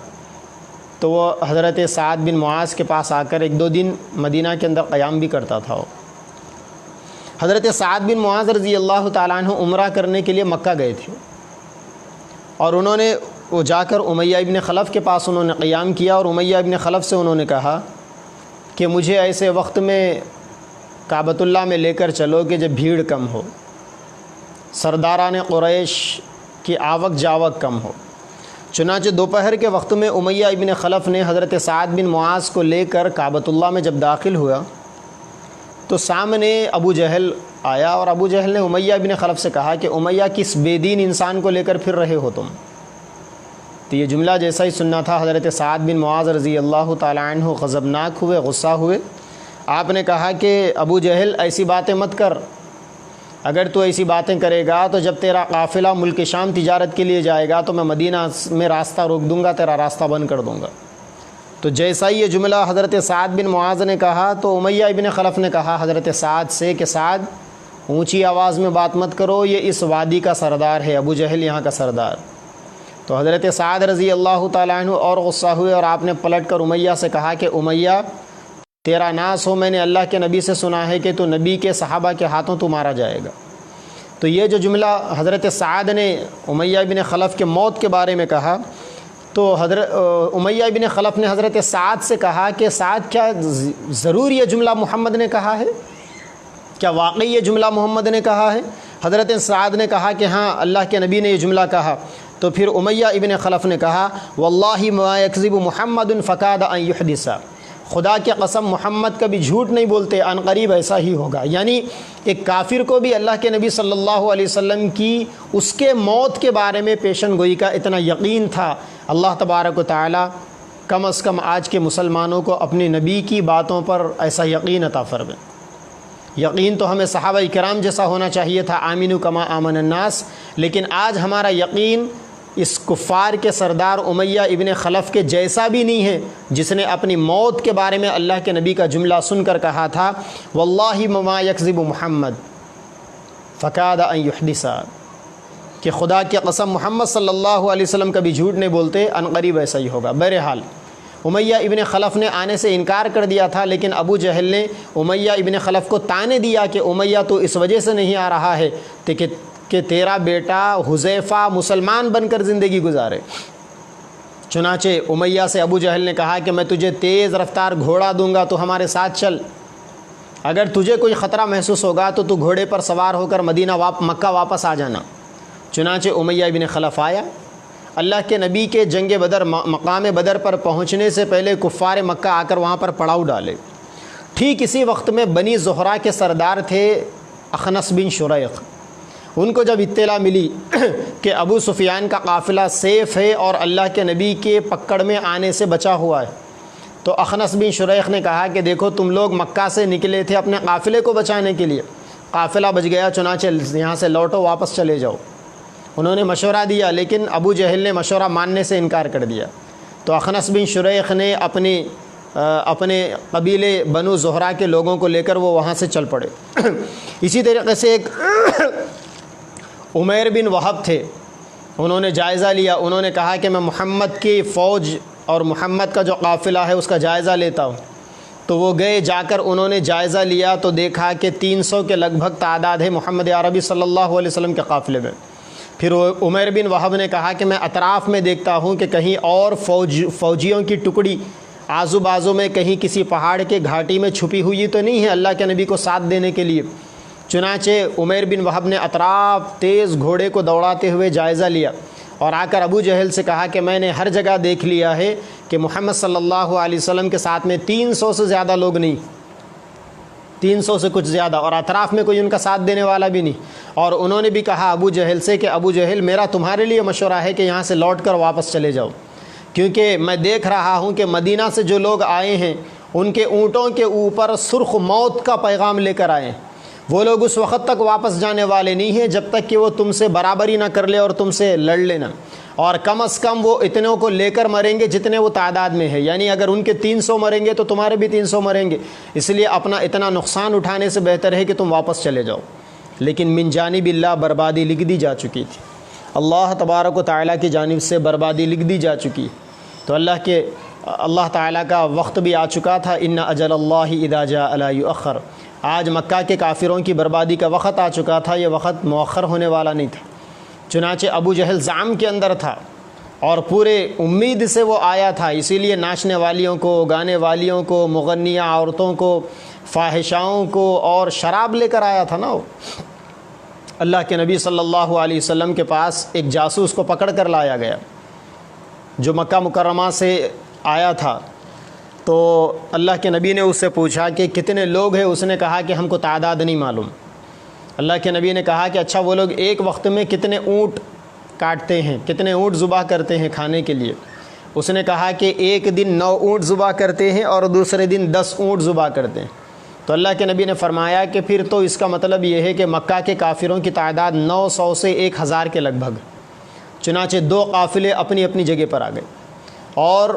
تو وہ حضرت سعد بن معاذ کے پاس آ کر 1-2 دن مدینہ کے اندر قیام بھی کرتا تھا۔ حضرت سعد بن معاذ رضی اللہ تعالیٰ عنہ عمرہ کرنے کے لیے مکہ گئے تھے، اور انہوں نے وہ جا کر امیہ ابن خلف کے پاس انہوں نے قیام کیا، اور امیہ ابن خلف سے انہوں نے کہا کہ مجھے ایسے وقت میں کعبۃ اللہ میں لے کر چلو کہ جب بھیڑ کم ہو، سرداران قریش کی آوک جاوک کم ہو۔ چنانچہ دوپہر کے وقت میں امیہ ابن خلف نے حضرت سعد بن معاذ کو لے کر کعبۃ اللہ میں جب داخل ہوا تو سامنے ابو جہل آیا، اور ابو جہل نے امیہ ابن خلف سے کہا کہ امیہ کس بے دین انسان کو لے کر پھر رہے ہو تم؟ تو یہ جملہ جیسا ہی سننا تھا، حضرت سعد بن معاذ رضی اللہ تعالیٰ عنہ غضبناک ہوئے، غصہ ہوئے۔ آپ نے کہا کہ ابو جہل ایسی باتیں مت کر، اگر تو ایسی باتیں کرے گا تو جب تیرا قافلہ ملک شام تجارت کے لیے جائے گا تو میں مدینہ میں راستہ روک دوں گا، تیرا راستہ بند کر دوں گا۔ تو جیسا ہی یہ جملہ حضرت سعد بن معاذ نے کہا تو امیہ ابن خلف نے کہا حضرت سعد سے کہ سعد، اونچی آواز میں بات مت کرو، یہ اس وادی کا سردار ہے، ابو جہل یہاں کا سردار۔ تو حضرت سعد رضی اللہ تعالیٰ عنہ اور غصہ ہوئے، اور آپ نے پلٹ کر امیہ سے کہا کہ امیہ تیرا ناس ہو، میں نے اللہ کے نبی سے سنا ہے کہ تو نبی کے صحابہ کے ہاتھوں تو مارا جائے گا۔ تو یہ جو جملہ حضرت سعد نے امیہ ابن خلف کے موت کے بارے میں کہا تو حضرت امیہ ابن خلف نے حضرت سعد سے کہا کہ سعد، کیا ضرور یہ جملہ محمد نے کہا ہے؟ کیا واقعی یہ جملہ محمد نے کہا ہے؟ حضرت سعد نے کہا کہ ہاں، اللہ کے نبی نے یہ جملہ کہا۔ تو پھر امیہ ابن خلف نے کہا واللہ ما یکذب محمد فکاد ان یحدث، خدا کی قسم محمد کبھی جھوٹ نہیں بولتے، عن قریب ایسا ہی ہوگا۔ یعنی ایک کافر کو بھی اللہ کے نبی صلی اللہ علیہ وسلم کی اس کے موت کے بارے میں پیشن گوئی کا اتنا یقین تھا۔ اللہ تبارک و تعالی کم از کم آج کے مسلمانوں کو اپنے نبی کی باتوں پر ایسا یقین عطا فرمائے۔ یقین تو ہمیں صحابہ کرام جیسا ہونا چاہیے تھا، آمنوا کما آمن الناس، لیکن آج ہمارا یقین اس کفار کے سردار امیہ ابن خلف کے جیسا بھی نہیں ہے، جس نے اپنی موت کے بارے میں اللہ کے نبی کا جملہ سن کر کہا تھا واللہ ما یکذب محمد فکاد ان یحدث، کہ خدا کی قسم محمد صلی اللہ علیہ وسلم کبھی جھوٹ نہیں بولتے، عن قریب ایسا ہی ہوگا۔ بہرحال امیہ ابن خلف نے آنے سے انکار کر دیا تھا، لیکن ابو جہل نے امیہ ابن خلف کو طعنے دیا کہ امیہ تو اس وجہ سے نہیں آ رہا ہے کہ تیرا بیٹا حذیفہ مسلمان بن کر زندگی گزارے۔ چنانچہ امیہ سے ابو جہل نے کہا کہ میں تجھے تیز رفتار گھوڑا دوں گا، تو ہمارے ساتھ چل، اگر تجھے کوئی خطرہ محسوس ہوگا تو تو گھوڑے پر سوار ہو کر مکہ واپس آ جانا۔ چنانچہ امیہ ابن خلف آیا۔ اللہ کے نبی کے جنگ بدر، مقام بدر پر پہنچنے سے پہلے کفار مکہ آ کر وہاں پر پڑاؤ ڈالے۔ ٹھیک اسی وقت میں بنی زہرہ کے سردار تھے اخنس بن شریق۔ ان کو جب اطلاع ملی کہ ابو سفیان کا قافلہ سیف ہے اور اللہ کے نبی کے پکڑ میں آنے سے بچا ہوا ہے، تو اخنس بن شریق نے کہا کہ دیکھو تم لوگ مکہ سے نکلے تھے اپنے قافلے کو بچانے کے لیے، قافلہ بچ گیا، چنانچہ یہاں سے لوٹو، واپس چلے جاؤ۔ انہوں نے مشورہ دیا، لیکن ابو جہل نے مشورہ ماننے سے انکار کر دیا۔ تو اخنس بن شریق نے اپنے قبیلے بنو زہرہ کے لوگوں کو لے کر وہ وہاں سے چل پڑے۔ اسی طریقے سے ایک عمیر بن وہب تھے، انہوں نے جائزہ لیا، انہوں نے کہا کہ میں محمد کی فوج اور محمد کا جو قافلہ ہے اس کا جائزہ لیتا ہوں۔ تو وہ گئے، جا کر انہوں نے جائزہ لیا تو دیکھا کہ 300 کے لگ بھگ تعداد ہے محمد عربی صلی اللہ علیہ وسلم کے قافلے میں۔ پھر عمیر بن وہب نے کہا کہ میں اطراف میں دیکھتا ہوں کہ کہیں اور فوجیوں کی ٹکڑی آزو بازو میں کہیں کسی پہاڑ کے گھاٹی میں چھپی ہوئی تو نہیں ہے اللہ کے نبی کو ساتھ دینے کے لیے۔ چنانچہ عمیر بن وہب نے اطراف تیز گھوڑے کو دوڑاتے ہوئے جائزہ لیا اور آ کر ابو جہل سے کہا کہ میں نے ہر جگہ دیکھ لیا ہے کہ محمد صلی اللہ علیہ وسلم کے ساتھ میں 300 سے زیادہ لوگ نہیں، 300 سے کچھ زیادہ، اور اطراف میں کوئی ان کا ساتھ دینے والا بھی نہیں۔ اور انہوں نے بھی کہا ابو جہل سے کہ ابو جہل میرا تمہارے لیے مشورہ ہے کہ یہاں سے لوٹ کر واپس چلے جاؤ، کیونکہ میں دیکھ رہا ہوں کہ مدینہ سے جو لوگ آئے ہیں ان کے اونٹوں کے اوپر سرخ موت کا پیغام لے کر آئے ہیں، وہ لوگ اس وقت تک واپس جانے والے نہیں ہیں جب تک کہ وہ تم سے برابری نہ کر لے اور تم سے لڑ لینا، اور کم از کم وہ اتنوں کو لے کر مریں گے جتنے وہ تعداد میں ہے، یعنی اگر ان کے 300 مریں گے تو تمہارے بھی 300 مریں گے، اس لیے اپنا اتنا نقصان اٹھانے سے بہتر ہے کہ تم واپس چلے جاؤ۔ لیکن من جانب اللہ بربادی لکھ دی جا چکی تھی، اللہ تبارک و تعالیٰ کی جانب سے بربادی لکھ دی جا چکی، تو اللہ تعالیٰ کا وقت بھی آ چکا تھا، ان اجل اللہ اذا جاء لا یؤخر۔ آج مکہ کے کافروں کی بربادی کا وقت آ چکا تھا، یہ وقت مؤخر ہونے والا نہیں تھا۔ چنانچہ ابو جہل زعم کے اندر تھا اور پورے امید سے وہ آیا تھا، اسی لیے ناچنے والیوں کو، گانے والیوں کو، مغنیہ عورتوں کو، فاحشاؤں کو اور شراب لے کر آیا تھا نا۔ وہ اللہ کے نبی صلی اللہ علیہ وسلم کے پاس ایک جاسوس کو پکڑ کر لایا گیا جو مکہ مکرمہ سے آیا تھا، تو اللہ کے نبی نے اس سے پوچھا کہ کتنے لوگ ہیں، اس نے کہا کہ ہم کو تعداد نہیں معلوم۔ اللہ کے نبی نے کہا کہ اچھا وہ لوگ ایک وقت میں کتنے اونٹ کاٹتے ہیں، کتنے اونٹ ذبح کرتے ہیں کھانے کے لیے؟ اس نے کہا کہ ایک دن 9 اونٹ ذبح کرتے ہیں اور دوسرے دن 10 اونٹ ذبح کرتے ہیں۔ تو اللہ کے نبی نے فرمایا کہ پھر تو اس کا مطلب یہ ہے کہ مکہ کے کافروں کی تعداد 900 سے 1000 کے لگ بھگ۔ چنانچہ 2 قافلے اپنی اپنی جگہ پر آ گئے، اور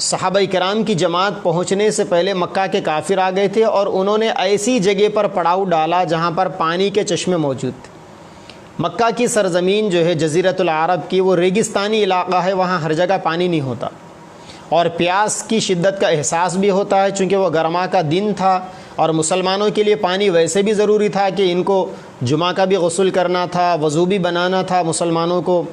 صحابہ کرام کی جماعت پہنچنے سے پہلے مکہ کے کافر آ گئے تھے، اور انہوں نے ایسی جگہ پر پڑاؤ ڈالا جہاں پر پانی کے چشمے موجود تھے۔ مکہ کی سرزمین جو ہے جزیرۃ العرب کی، وہ ریگستانی علاقہ ہے، وہاں ہر جگہ پانی نہیں ہوتا، اور پیاس کی شدت کا احساس بھی ہوتا ہے، چونکہ وہ گرما کا دن تھا اور مسلمانوں کے لیے پانی ویسے بھی ضروری تھا کہ ان کو جمعہ کا بھی غسل کرنا تھا، وضو بھی بنانا تھا مسلمانوں کو،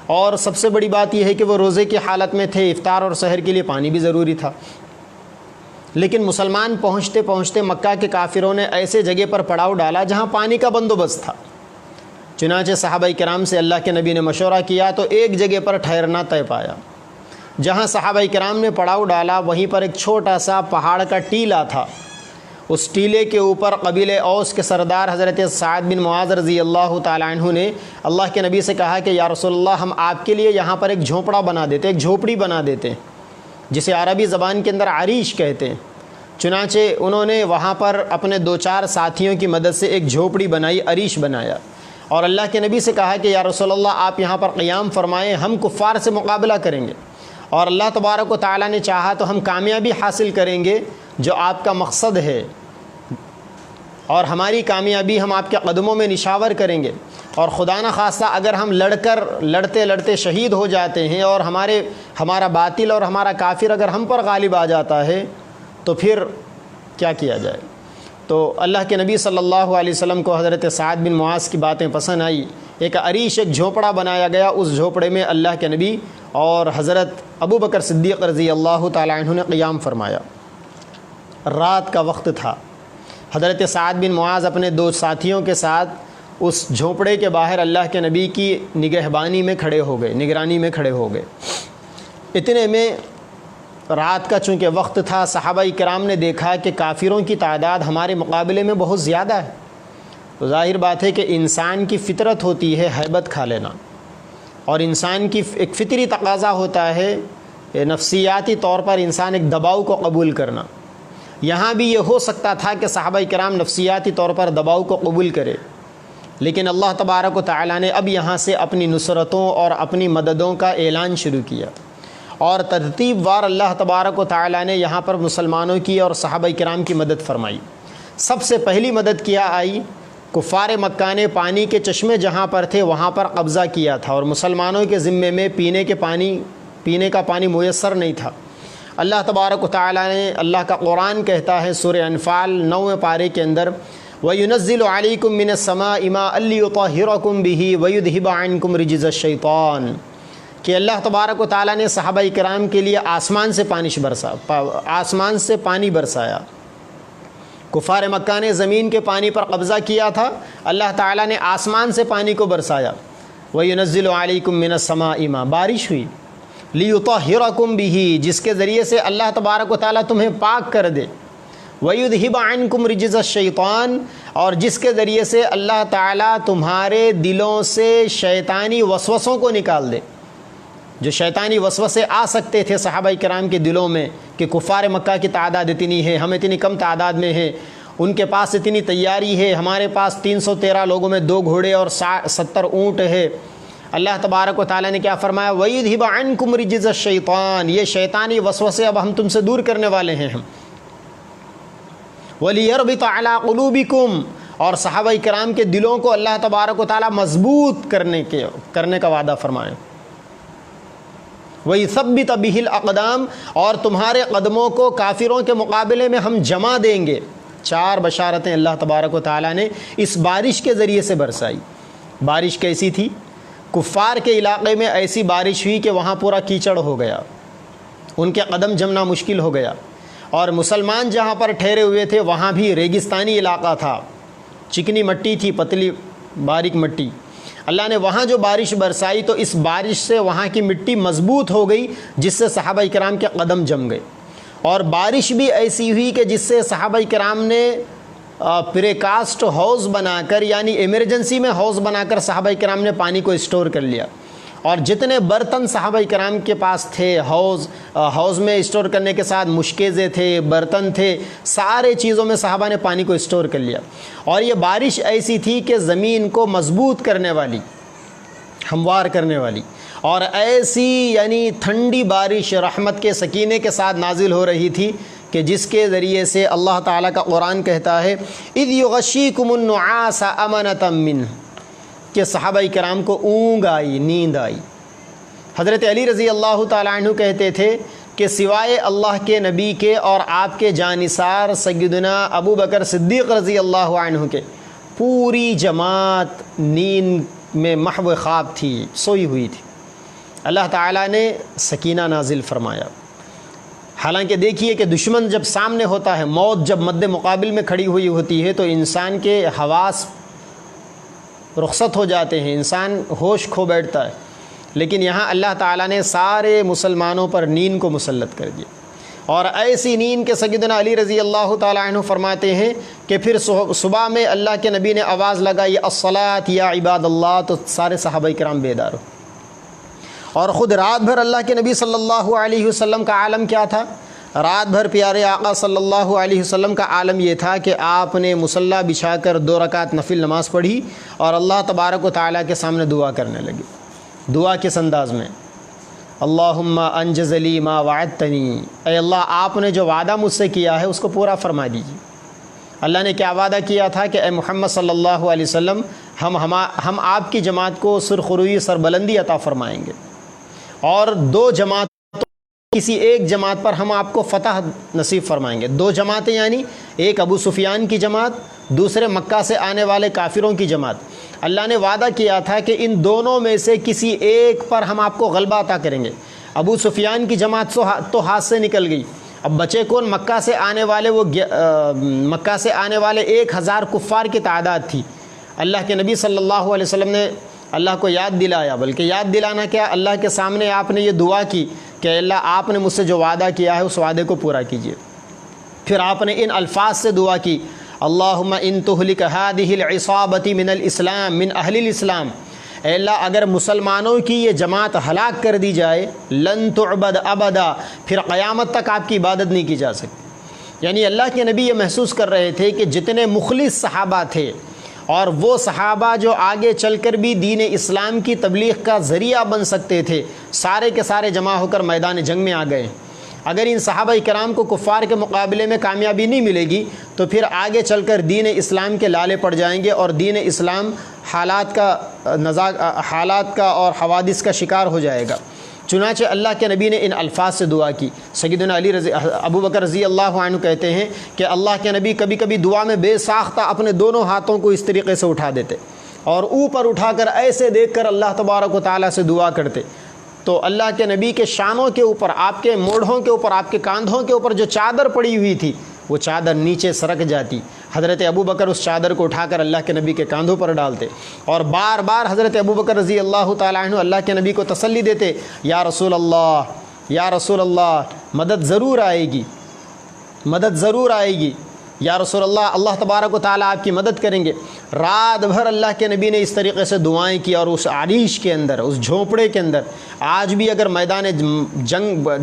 اور سب سے بڑی بات یہ ہے کہ وہ روزے کی حالت میں تھے، افطار اور سحر کے لیے پانی بھی ضروری تھا۔ لیکن مسلمان پہنچتے پہنچتے مکہ کے کافروں نے ایسے جگہ پر پڑاؤ ڈالا جہاں پانی کا بندوبست تھا۔ چنانچہ صحابہ کرام سے اللہ کے نبی نے مشورہ کیا تو ایک جگہ پر ٹھہرنا طے پایا۔ جہاں صحابہ کرام نے پڑاؤ ڈالا وہیں پر ایک چھوٹا سا پہاڑ کا ٹیلہ تھا، اس ٹیلے کے اوپر قبیلہ اوس کے سردار حضرت سعد بن معاذ رضی اللہ تعالیٰ عنہ نے اللہ کے نبی سے کہا کہ یا رسول اللہ، ہم آپ کے لیے یہاں پر ایک جھونپڑا بنا دیتے، ایک جھوپڑی بنا دیتے ہیں، جسے عربی زبان کے اندر عریش کہتے ہیں۔ چنانچہ انہوں نے وہاں پر اپنے 2-4 ساتھیوں کی مدد سے ایک جھوپڑی بنائی، عریش بنایا، اور اللہ کے نبی سے کہا کہ یا رسول اللہ، آپ یہاں پر قیام فرمائیں، ہم کفار سے مقابلہ کریں گے، اور اللہ تبارک و تعالیٰ نے چاہا تو ہم کامیابی حاصل کریں گے جو آپ کا مقصد ہے، اور ہماری کامیابی ہم آپ کے قدموں میں نشاور کریں گے، اور خدا نہ خواستہ اگر ہم لڑتے لڑتے شہید ہو جاتے ہیں اور ہمارا باطل اور ہمارا کافر اگر ہم پر غالب آ جاتا ہے تو پھر کیا کیا جائے؟ تو اللہ کے نبی صلی اللہ علیہ وسلم کو حضرت سعد بن معاذ کی باتیں پسند آئی، ایک عریش، ایک جھونپڑا بنایا گیا، اس جھونپڑے میں اللہ کے نبی اور حضرت ابو بکر صدیق رضی اللہ تعالیٰ عنہ نے قیام فرمایا۔ رات کا وقت تھا، حضرت سعد بن معاذ اپنے 2 ساتھیوں کے ساتھ اس جھونپڑے کے باہر اللہ کے نبی کی نگہبانی میں کھڑے ہو گئے، نگرانی میں کھڑے ہو گئے۔ اتنے میں رات کا چونکہ وقت تھا، صحابہ کرام نے دیکھا کہ کافروں کی تعداد ہمارے مقابلے میں بہت زیادہ ہے، تو ظاہر بات ہے کہ انسان کی فطرت ہوتی ہے ہیبت کھا لینا، اور انسان کی ایک فطری تقاضا ہوتا ہے نفسیاتی طور پر انسان ایک دباؤ کو قبول کرنا۔ یہاں بھی یہ ہو سکتا تھا کہ صحابہ کرام نفسیاتی طور پر دباؤ کو قبول کرے، لیکن اللہ تبارک و تعالیٰ نے اب یہاں سے اپنی نصرتوں اور اپنی مددوں کا اعلان شروع کیا، اور ترتیب وار اللہ تبارک و تعالیٰ نے یہاں پر مسلمانوں کی اور صحابہ کرام کی مدد فرمائی۔ سب سے پہلی مدد کیا آئی، کفار مکہ نے پانی کے چشمے جہاں پر تھے وہاں پر قبضہ کیا تھا، اور مسلمانوں کے ذمے میں پینے کا پانی میسر نہیں تھا۔ اللہ تبارک و تعالیٰ نے، اللہ کا قرآن کہتا ہے سورہ انفال 9ویں پارے کے اندر، وَيُنَزِّلُ عَلَيْكُم مِّنَ السَّمَاءِ مَاءً لِّيُطَهِّرَكُم بِهِ وَيُذْهِبَ عَنكُم رِجْزَ الشَّيْطَانِ، کہ اللہ تبارک و تعالیٰ نے صحابہ کرام کے لیے آسمان سے پانی برسایا۔ کفار مکہ نے زمین کے پانی پر قبضہ کیا تھا، اللہ تعالیٰ نے آسمان سے پانی کو برسایا۔ وَيُنَزِّلُ عَلَيْكُم مِّنَ السَّمَاءِ مَاءً، بارش ہوئی، لِيُطَهِّرَكُم بِهِ، جس کے ذریعے سے اللہ تبارک و تعالیٰ تمہیں پاک کر دے، وَيُذْهِبَ عَنكُم رِجْزَ الشَّيْطَانِ، اور جس کے ذریعے سے اللہ تعالیٰ تمہارے دلوں سے شیطانی وسوسوں کو نکال دے۔ جو شیطانی وسوسے آ سکتے تھے صحابہ کرام کے دلوں میں کہ کفار مکہ کی تعداد اتنی ہے، ہم اتنی کم تعداد میں ہیں، ان کے پاس اتنی تیاری ہے، ہمارے پاس 313 لوگوں میں 2 گھوڑے اور 70 اونٹ ہے۔ اللہ تبارک و تعالیٰ نے کیا فرمایا؟ وَيُذْهِبَ عَنكُم رِجْزَ الشَّيْطَانِ، یہ شیطانی وسوسے اب ہم تم سے دور کرنے والے ہیں ہم۔ وَلِيَرْبِطَ عَلَىٰ قُلُوبِكُمْ، اور صحابہ کرام کے دلوں کو اللہ تبارک و تعالیٰ مضبوط کرنے کا وعدہ فرمائے۔ وَيُثَبِّتَ بِهِ الْأَقْدَامَ، اور تمہارے قدموں کو کافروں کے مقابلے میں ہم جمع دیں گے۔ 4 بشارتیں اللہ تبارک و تعالیٰ نے اس بارش کے ذریعے سے برسائی۔ بارش کیسی تھی؟ کفار کے علاقے میں ایسی بارش ہوئی کہ وہاں پورا کیچڑ ہو گیا، ان کے قدم جمنا مشکل ہو گیا، اور مسلمان جہاں پر ٹھہرے ہوئے تھے وہاں بھی ریگستانی علاقہ تھا، چکنی مٹی تھی، پتلی باریک مٹی۔ اللہ نے وہاں جو بارش برسائی تو اس بارش سے وہاں کی مٹی مضبوط ہو گئی، جس سے صحابہ کرام کے قدم جم گئے۔ اور بارش بھی ایسی ہوئی کہ جس سے صحابہ کرام نے پریکاسٹ ہاؤس بنا کر، یعنی ایمرجنسی میں ہاؤس بنا کر صحابہ کرام نے پانی کو اسٹور کر لیا، اور جتنے برتن صحابہ کرام کے پاس تھے ہاؤس میں اسٹور کرنے کے ساتھ، مشکیزیں تھے، برتن تھے، سارے چیزوں میں صحابہ نے پانی کو اسٹور کر لیا۔ اور یہ بارش ایسی تھی کہ زمین کو مضبوط کرنے والی، ہموار کرنے والی، اور ایسی یعنی ٹھنڈی بارش رحمت کے سکینے کے ساتھ نازل ہو رہی تھی کہ جس کے ذریعے سے اللہ تعالیٰ کا قرآن کہتا ہے اِذْ يُغَشِّيكُمُ النُّعَاسَ أَمَنَةً مِّنْهُ، کہ صحابہ کرام کو اونگ آئی، نیند آئی۔ حضرت علی رضی اللہ تعالیٰ عنہ کہتے تھے کہ سوائے اللہ کے نبی کے اور آپ کے جانثار سیدنا ابو بکر صدیق رضی اللہ عنہ کے، پوری جماعت نیند میں محو خواب تھی، سوئی ہوئی تھی۔ اللہ تعالیٰ نے سکینہ نازل فرمایا۔ حالانکہ دیکھیے کہ دشمن جب سامنے ہوتا ہے، موت جب مد مقابل میں کھڑی ہوئی ہوتی ہے تو انسان کے حواس رخصت ہو جاتے ہیں، انسان ہوش کھو بیٹھتا ہے، لیکن یہاں اللہ تعالیٰ نے سارے مسلمانوں پر نیند کو مسلط کر دیا، اور ایسی نیند کے سیدنا علی رضی اللہ تعالیٰ عنہ فرماتے ہیں کہ پھر صبح میں اللہ کے نبی نے آواز لگائی الصلاۃ یا عباد اللہ، تو سارے صحابہ کرام بیدار ہو۔ اور خود رات بھر اللہ کے نبی صلی اللہ علیہ وسلم کا عالم کیا تھا؟ رات بھر پیارے آقا صلی اللہ علیہ وسلم کا عالم یہ تھا کہ آپ نے مصلی بچھا کر 2 رکعت نفل نماز پڑھی اور اللہ تبارک و تعالیٰ کے سامنے دعا کرنے لگے۔ دعا کس انداز میں؟ اللہم انجز لی ما وعدتنی، اے اللہ آپ نے جو وعدہ مجھ سے کیا ہے اس کو پورا فرما دیجیے۔ اللہ نے کیا وعدہ کیا تھا کہ اے محمد صلی اللہ علیہ وسلم ہم آپ کی جماعت کو سرخروئی سربلندی عطا فرمائیں گے، اور 2 جماعت کسی ایک جماعت پر ہم آپ کو فتح نصیب فرمائیں گے۔ 2 جماعتیں یعنی ایک ابو سفیان کی جماعت، دوسرے مکہ سے آنے والے کافروں کی جماعت۔ اللہ نے وعدہ کیا تھا کہ ان دونوں میں سے کسی ایک پر ہم آپ کو غلبہ عطا کریں گے۔ ابو سفیان کی جماعت تو ہاتھ سے نکل گئی، اب بچے کون؟ مکہ سے آنے والے 1000 کفار کی تعداد تھی۔ اللہ کے نبی صلی اللہ علیہ وسلم نے اللہ کو یاد دلایا، بلکہ یاد دلانا کیا، اللہ کے سامنے آپ نے یہ دعا کی کہ اللہ آپ نے مجھ سے جو وعدہ کیا ہے اس وعدے کو پورا کیجیے۔ پھر آپ نے ان الفاظ سے دعا کی اللہم ان تہلک ہذہ العصابۃ من الاسلام من اہل الاسلام، اے اللہ اگر مسلمانوں کی یہ جماعت ہلاک کر دی جائے لن تعبد ابدا، پھر قیامت تک آپ کی عبادت نہیں کی جا سکتی۔ یعنی اللہ کے نبی یہ محسوس کر رہے تھے کہ جتنے مخلص صحابہ تھے، اور وہ صحابہ جو آگے چل کر بھی دین اسلام کی تبلیغ کا ذریعہ بن سکتے تھے، سارے کے سارے جمع ہو کر میدان جنگ میں آ گئے۔ اگر ان صحابہ کرام کو کفار کے مقابلے میں کامیابی نہیں ملے گی تو پھر آگے چل کر دین اسلام کے لالے پڑ جائیں گے، اور دین اسلام حالات کا اور حوادث کا شکار ہو جائے گا۔ چنانچہ اللہ کے نبی نے ان الفاظ سے دعا کی۔ سیدنا ابو بکر رضی اللہ عنہ کہتے ہیں کہ اللہ کے نبی کبھی کبھی دعا میں بے ساختہ اپنے دونوں ہاتھوں کو اس طریقے سے اٹھا دیتے اور اوپر اٹھا کر ایسے دیکھ کر اللہ تبارک و تعالیٰ سے دعا کرتے، تو اللہ کے نبی کے شانوں کے اوپر، آپ کے موڑھوں کے اوپر، آپ کے کاندھوں کے اوپر جو چادر پڑی ہوئی تھی وہ چادر نیچے سرک جاتی۔ حضرت ابوبکر اس چادر کو اٹھا کر اللہ کے نبی کے کاندھوں پر ڈالتے، اور بار بار حضرت ابوبکر رضی اللہ تعالیٰ عنہ اللہ کے نبی کو تسلی دیتے، یا رسول اللہ، یا رسول اللہ، مدد ضرور آئے گی، مدد ضرور آئے گی، یا رسول اللہ، اللہ تبارک و تعالیٰ آپ کی مدد کریں گے۔ رات بھر اللہ کے نبی نے اس طریقے سے دعائیں کی، اور اس عریش کے اندر، اس جھونپڑے کے اندر، آج بھی اگر میدان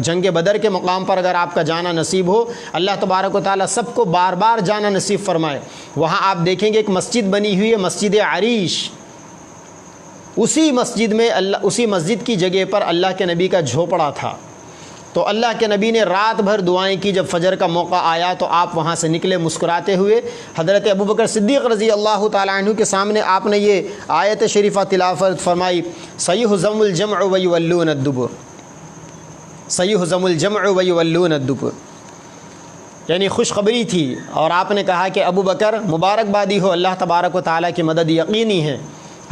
جنگ بدر کے مقام پر اگر آپ کا جانا نصیب ہو، اللہ تبارک و تعالیٰ سب کو بار بار جانا نصیب فرمائے۔ وہاں آپ دیکھیں گے ایک مسجد بنی ہوئی ہے، مسجد عریش، اسی مسجد میں اسی مسجد کی جگہ پر اللہ کے نبی کا جھونپڑا تھا۔ تو اللہ کے نبی نے رات بھر دعائیں کی، جب فجر کا موقع آیا تو آپ وہاں سے نکلے مسکراتے ہوئے۔ حضرت ابوبکر صدیق رضی اللہ تعالیٰ عنہ کے سامنے آپ نے یہ آیت شریفہ تلاوت فرمائی، سیہزم الجمع ویولون الدبر، سیہزم الجمع ویولون الدبر، یعنی خوشخبری تھی، اور آپ نے کہا کہ ابوبکر مبارکبادی ہو، اللہ تبارک و تعالیٰ کی مدد یقینی ہے۔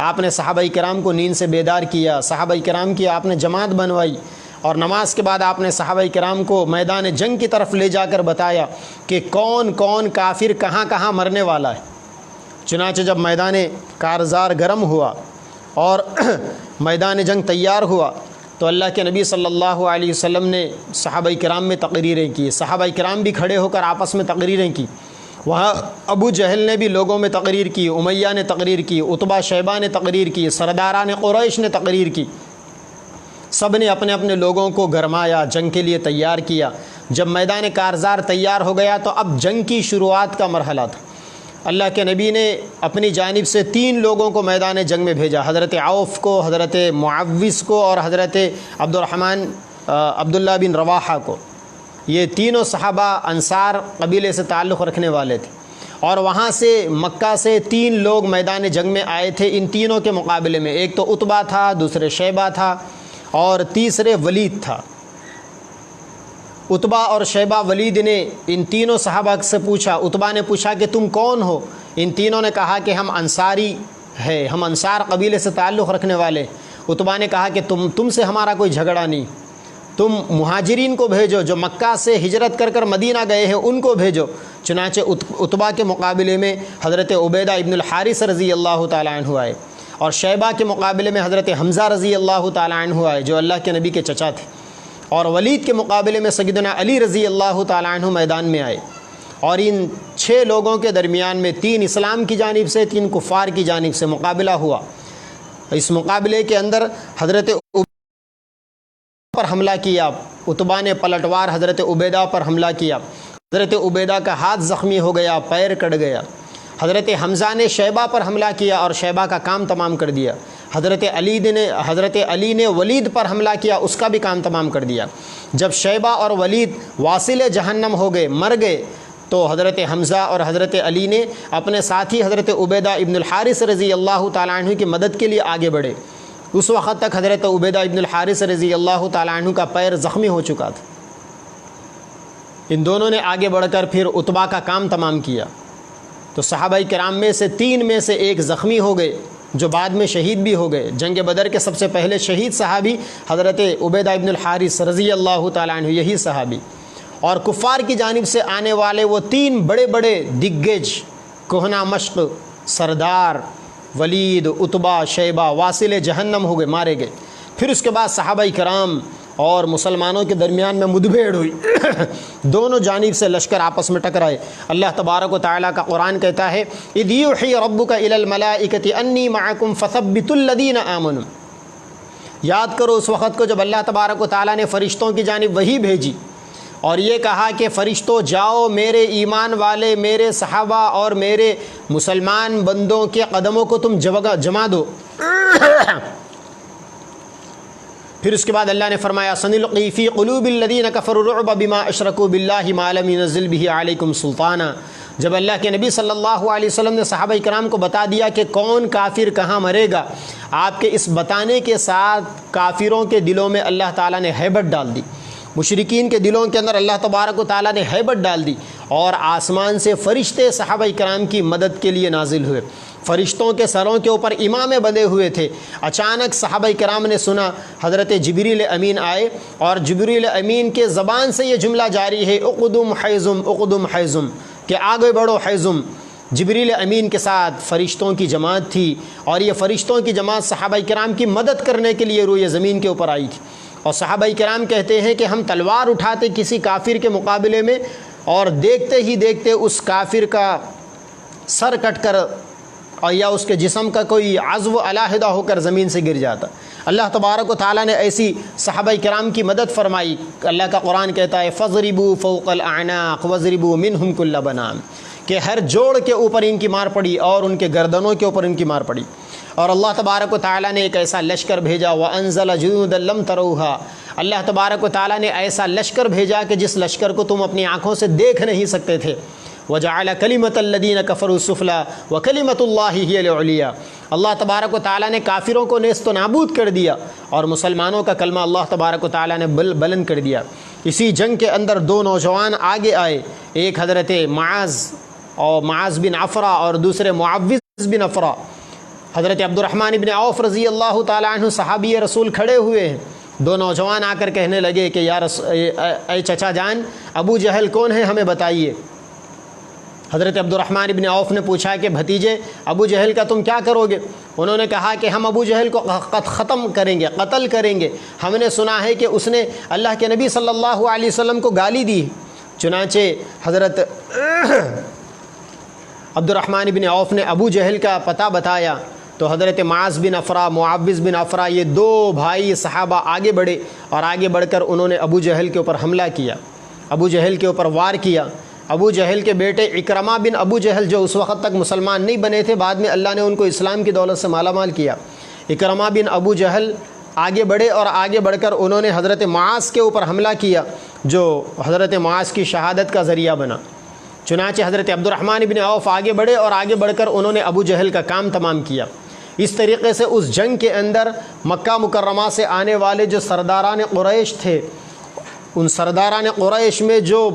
آپ نے صحابہ کرام کو نیند سے بیدار کیا، صحابہ کرام کی آپ نے جماعت بنوائی، اور نماز کے بعد آپ نے صحابہ کرام کو میدان جنگ کی طرف لے جا کر بتایا کہ کون کون کافر کہاں کہاں مرنے والا ہے۔ چنانچہ جب میدان کارزار گرم ہوا اور میدان جنگ تیار ہوا تو اللہ کے نبی صلی اللہ علیہ وسلم نے صحابہ کرام میں تقریریں کی، صحابہ کرام بھی کھڑے ہو کر آپس میں تقریریں کی۔ وہاں ابو جہل نے بھی لوگوں میں تقریر کی، امیہ نے تقریر کی، عتبہ شیبہ نے تقریر کی، سرداران قریش نے تقریر کی، سب نے اپنے اپنے لوگوں کو گرمایا، جنگ کے لیے تیار کیا۔ جب میدان کارزار تیار ہو گیا تو اب جنگ کی شروعات کا مرحلہ تھا۔ اللہ کے نبی نے اپنی جانب سے 3 لوگوں کو میدان جنگ میں بھیجا، حضرت عوف کو، حضرت معوذ کو، اور حضرت عبداللہ بن رواحہ کو۔ یہ تینوں صحابہ انصار قبیلے سے تعلق رکھنے والے تھے، اور وہاں سے مکہ سے 3 لوگ میدان جنگ میں آئے تھے ان تینوں کے مقابلے میں۔ ایک تو عتبہ تھا، دوسرے شیبہ تھا، اور تیسرے ولید تھا۔ عتبہ اور شیبہ ولید نے ان تینوں صحابہ سے پوچھا، عتبہ نے پوچھا کہ تم کون ہو؟ ان تینوں نے کہا کہ ہم انصاری ہے، ہم انصار قبیلے سے تعلق رکھنے والے۔ عتبہ نے کہا کہ تم سے ہمارا کوئی جھگڑا نہیں، تم مہاجرین کو بھیجو جو مکہ سے ہجرت کر کر مدینہ گئے ہیں، ان کو بھیجو۔ چنانچہ عتبہ کے مقابلے میں حضرت عبیدہ ابن الحارث رضی اللہ تعالیٰ عنہ آئے، اور شیبہ کے مقابلے میں حضرت حمزہ رضی اللہ تعالیٰ عنہ آئے جو اللہ کے نبی کے چچا تھے، اور ولید کے مقابلے میں سیدنا علی رضی اللہ تعالیٰ عنہ میدان میں آئے۔ اور ان 6 لوگوں کے درمیان میں 3 اسلام کی جانب سے، 3 کفار کی جانب سے مقابلہ ہوا۔ اس مقابلے کے اندر حضرت پر حملہ کیا، عتبہ نے پلٹوار حضرت عبیدہ پر حملہ کیا، حضرت عبیدہ کا ہاتھ زخمی ہو گیا، پیر کٹ گیا۔ حضرت حمزہ نے شیبہ پر حملہ کیا اور شیبہ کا کام تمام کر دیا۔ حضرت علی نے ولید پر حملہ کیا، اس کا بھی کام تمام کر دیا۔ جب شیبہ اور ولید واصل جہنم ہو گئے، مر گئے، تو حضرت حمزہ اور حضرت علی نے اپنے ساتھی حضرت عبیدہ ابن الحارث رضی اللہ تعالیٰ عنہ کی مدد کے لیے آگے بڑھے۔ اس وقت تک حضرت عبیدہ ابن الحارث رضی اللہ تعالیٰ عنہ کا پیر زخمی ہو چکا تھا۔ ان دونوں نے آگے بڑھ کر پھر عتبہ کا کام تمام کیا، تو صحابہ کرام میں سے 3 میں سے ایک زخمی ہو گئے جو بعد میں شہید بھی ہو گئے۔ جنگ بدر کے سب سے پہلے شہید صحابی حضرت عبیدہ ابن الحارث رضی اللہ تعالیٰ عنہ، یہی صحابی۔ اور کفار کی جانب سے آنے والے وہ 3 بڑے بڑے دگگج، کہنہ مشق سردار ولید، عتبہ، شیبہ، واصل جہنم ہو گئے، مارے گئے۔ پھر اس کے بعد صحابہ کرام اور مسلمانوں کے درمیان میں مدبھیڑ ہوئی، دونوں جانب سے لشکر آپس میں ٹکرائے۔ اللہ تبارک و تعالیٰ کا قرآن کہتا ہے، اذ یوحی ربک الی الملائکۃ انی معکم فثبتوا الذین آمنوا۔ یاد کرو اس وقت کو جب اللہ تبارک و تعالیٰ نے فرشتوں کی جانب وحی بھیجی اور یہ کہا کہ فرشتوں جاؤ، میرے ایمان والے، میرے صحابہ اور میرے مسلمان بندوں کے قدموں کو تم جما دو۔ پھر اس کے بعد اللہ نے فرمایا، سنلقی فی قلوب الذین کفروا الرعب بما اشرکوا باللہ ما لم ینزل بہ علیکم سلطانا۔ جب اللہ کے نبی صلی اللہ علیہ وسلم نے صحابہ کرام کو بتا دیا کہ کون کافر کہاں مرے گا، آپ کے اس بتانے کے ساتھ کافروں کے دلوں میں اللہ تعالیٰ نے ہیبت ڈال دی، مشرکین کے دلوں کے اندر اللہ تبارک و تعالیٰ نے ہیبت ڈال دی، اور آسمان سے فرشتے صحابہ کرام کی مدد کے لیے نازل ہوئے۔ فرشتوں کے سروں کے اوپر امامے بندھے ہوئے تھے۔ اچانک صحابہ کرام نے سنا حضرت جبریل امین آئے اور جبریل امین کے زبان سے یہ جملہ جاری ہے، اقدم حیزم اقدم حیزم، کہ آگے بڑھو حیزم۔ جبریل امین کے ساتھ فرشتوں کی جماعت تھی اور یہ فرشتوں کی جماعت صحابہ کرام کی مدد کرنے کے لیے روئے زمین کے اوپر آئی تھی۔ اور صحابہ کرام کہتے ہیں کہ ہم تلوار اٹھاتے کسی کافر کے مقابلے میں اور دیکھتے ہی دیکھتے اس کافر کا سر کٹ کر اور یا اس کے جسم کا کوئی عضو علیحدہ ہو کر زمین سے گر جاتا۔ اللہ تبارک و تعالیٰ نے ایسی صحابہ کرام کی مدد فرمائی۔ اللہ کا قرآن کہتا ہے فَضْرِبُوا فَوْقَ الْأَعْنَاقِ وَضْرِبُوا مِنْهُمْ كُلَّ بَنَانٍ، کہ ہر جوڑ کے اوپر ان کی مار پڑی اور ان کے گردنوں کے اوپر ان کی مار پڑی۔ اور اللہ تبارک و تعالیٰ نے ایک ایسا لشکر بھیجا وَأَنزَلَ جُنُودًا لَمْ تَرَوْهَا، اللہ تبارک و تعالیٰ نے ایسا لشکر بھیجا کہ جس لشکر کو تم اپنی آنکھوں سے دیکھ نہیں سکتے تھے۔ وَجَعَلَ كَلِمَةَ الَّذِينَ كَفَرُوا السُّفْلَىٰ وَكَلِمَةُ اللَّهِ هِيَ الْعُلْيَا، اللہ تبارک و تعالیٰ نے کافروں کو نیست و نابود کر دیا اور مسلمانوں کا کلمہ اللہ تبارک و تعالیٰ نے بلند کر دیا۔ اسی جنگ کے اندر دو نوجوان آگے آئے، ایک حضرت معاذ بن عفرہ اور دوسرے معوذ بن عفرہ۔ حضرت عبد الرحمن بن عوف رضی اللہ تعالیٰ عنہ صحابی رسول کھڑے ہوئے ہیں۔ دو نوجوان آ کر کہنے لگے کہ اے چچا جان، ابو جہل کون ہے ہمیں بتائیے۔ حضرت عبد الرحمن بن عوف نے پوچھا کہ بھتیجے ابو جہل کا تم کیا کرو گے؟ انہوں نے کہا کہ ہم ابو جہل کو ختم کریں گے، قتل کریں گے۔ ہم نے سنا ہے کہ اس نے اللہ کے نبی صلی اللہ علیہ وسلم کو گالی دی۔ چنانچہ حضرت عبد الرحمن بن عوف نے ابو جہل کا پتہ بتایا تو حضرت معاذ بن عفرہ، معوذ بن عفرہ، یہ دو بھائی صحابہ آگے بڑھے اور آگے بڑھ کر انہوں نے ابو جہل کے اوپر حملہ کیا، ابو جہل کے اوپر وار کیا۔ ابو جہل کے بیٹے اکرمہ بن ابو جہل جو اس وقت تک مسلمان نہیں بنے تھے، بعد میں اللہ نے ان کو اسلام کی دولت سے مالا مال کیا۔ اکرمہ بن ابو جہل آگے بڑھے اور آگے بڑھ کر انہوں نے حضرت معاذ کے اوپر حملہ کیا جو حضرت معاذ کی شہادت کا ذریعہ بنا۔ چنانچہ حضرت عبد الرحمن بن عوف آگے بڑھے اور آگے بڑھ کر انہوں نے ابو جہل کا کام تمام کیا۔ اس طریقے سے اس جنگ کے اندر مکہ مکرمہ سے آنے والے جو سرداران قریش تھے، ان سرداران قریش میں جو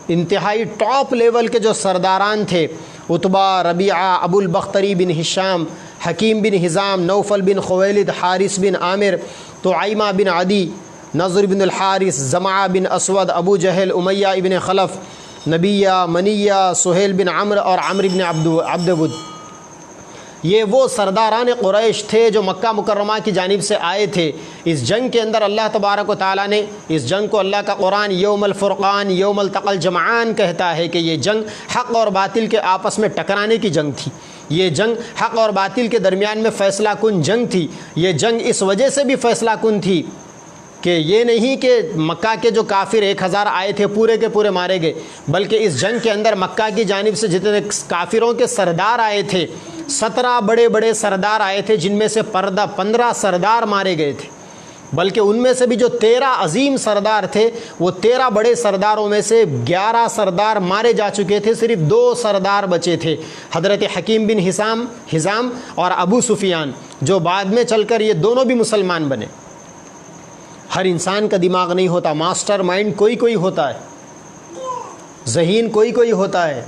انتہائی ٹاپ لیول کے جو سرداران تھے، عتبہ، ربیعہ، ابو البختری بن ہشام، حکیم بن حزام، نوفل بن خویلد، حارث بن عامر، طعیمہ بن عدی، نضر بن الحارث، زمعہ بن اسود، ابو جہل، امیہ ابن خلف، نبیہ، منیہ، سہیل بن عمرو اور عمرو بن عبد ود، یہ وہ سرداران قریش تھے جو مکہ مکرمہ کی جانب سے آئے تھے۔ اس جنگ کے اندر اللہ تبارک و تعالیٰ نے اس جنگ کو، اللہ کا قرآن یوم الفرقان یوم التقى الجمعان کہتا ہے کہ یہ جنگ حق اور باطل کے آپس میں ٹکرانے کی جنگ تھی۔ یہ جنگ حق اور باطل کے درمیان میں فیصلہ کن جنگ تھی۔ یہ جنگ اس وجہ سے بھی فیصلہ کن تھی کہ یہ نہیں کہ مکہ کے جو کافر 1000 آئے تھے پورے کے پورے مارے گئے، بلکہ اس جنگ کے اندر مکہ کی جانب سے جتنے کافروں کے سردار آئے تھے، 17 بڑے بڑے سردار آئے تھے، جن میں سے 15 سردار مارے گئے تھے، بلکہ ان میں سے بھی جو 13 عظیم سردار تھے، وہ 13 بڑے سرداروں میں سے 11 سردار مارے جا چکے تھے، صرف 2 سردار بچے تھے، حضرت حکیم بن حزام اور ابو سفیان، جو بعد میں چل کر یہ دونوں بھی مسلمان بنے۔ ہر انسان کا دماغ نہیں ہوتا، ماسٹر مائنڈ کوئی ہوتا ہے، ذہین کوئی ہوتا ہے،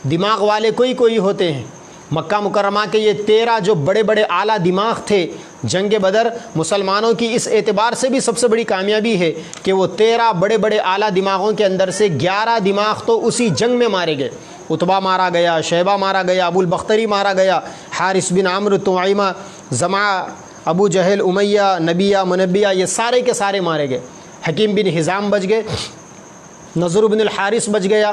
دماغ والے کوئی ہوتے ہیں۔ مکہ مکرمہ کے یہ 13 جو بڑے بڑے اعلیٰ دماغ تھے، جنگ بدر مسلمانوں کی اس اعتبار سے بھی سب سے بڑی کامیابی ہے کہ وہ 13 بڑے بڑے اعلیٰ دماغوں کے اندر سے 11 دماغ تو اسی جنگ میں مارے گئے۔ عتبہ مارا گیا، شیبہ مارا گیا، ابو البختری مارا گیا، حارث بن عمرو، طعیمہ، زمعہ، ابو جہل، امیہ، نبیہ، منبیہ، یہ سارے کے سارے مارے گئے۔ حکیم بن حزام بچ گئے، نضر بن الحارث بچ گیا،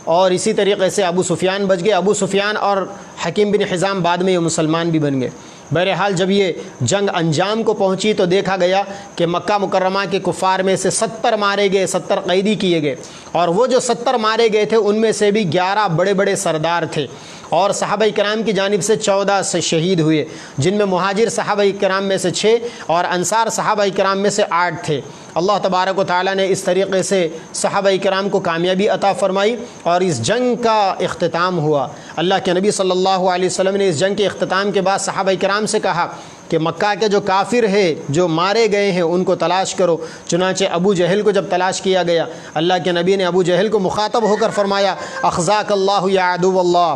اور اسی طریقے سے ابو سفیان بچ گئے۔ ابو سفیان اور حکیم بن حزام بعد میں یہ مسلمان بھی بن گئے۔ بہرحال جب یہ جنگ انجام کو پہنچی تو دیکھا گیا کہ مکہ مکرمہ کے کفار میں سے 70 مارے گئے، 70 قیدی کیے گئے، اور وہ جو 70 مارے گئے تھے ان میں سے بھی 11 بڑے بڑے سردار تھے، اور صحابہ کرام کی جانب سے 14 سے شہید ہوئے، جن میں مہاجر صحابہ کرام میں سے 6 اور انصار صحابہ کرام میں سے 8 تھے۔ اللہ تبارک و تعالیٰ نے اس طریقے سے صحابہ کرام کو کامیابی عطا فرمائی اور اس جنگ کا اختتام ہوا۔ اللہ کے نبی صلی اللہ علیہ وسلم نے اس جنگ کے اختتام کے بعد صحابہ کرام سے کہا کہ مکہ کے جو کافر ہیں جو مارے گئے ہیں ان کو تلاش کرو۔ چنانچہ ابو جہل کو جب تلاش کیا گیا، اللہ کے نبی نے ابو جہل کو مخاطب ہو کر فرمایا، اخزاک اللہ یا عدو اللہ،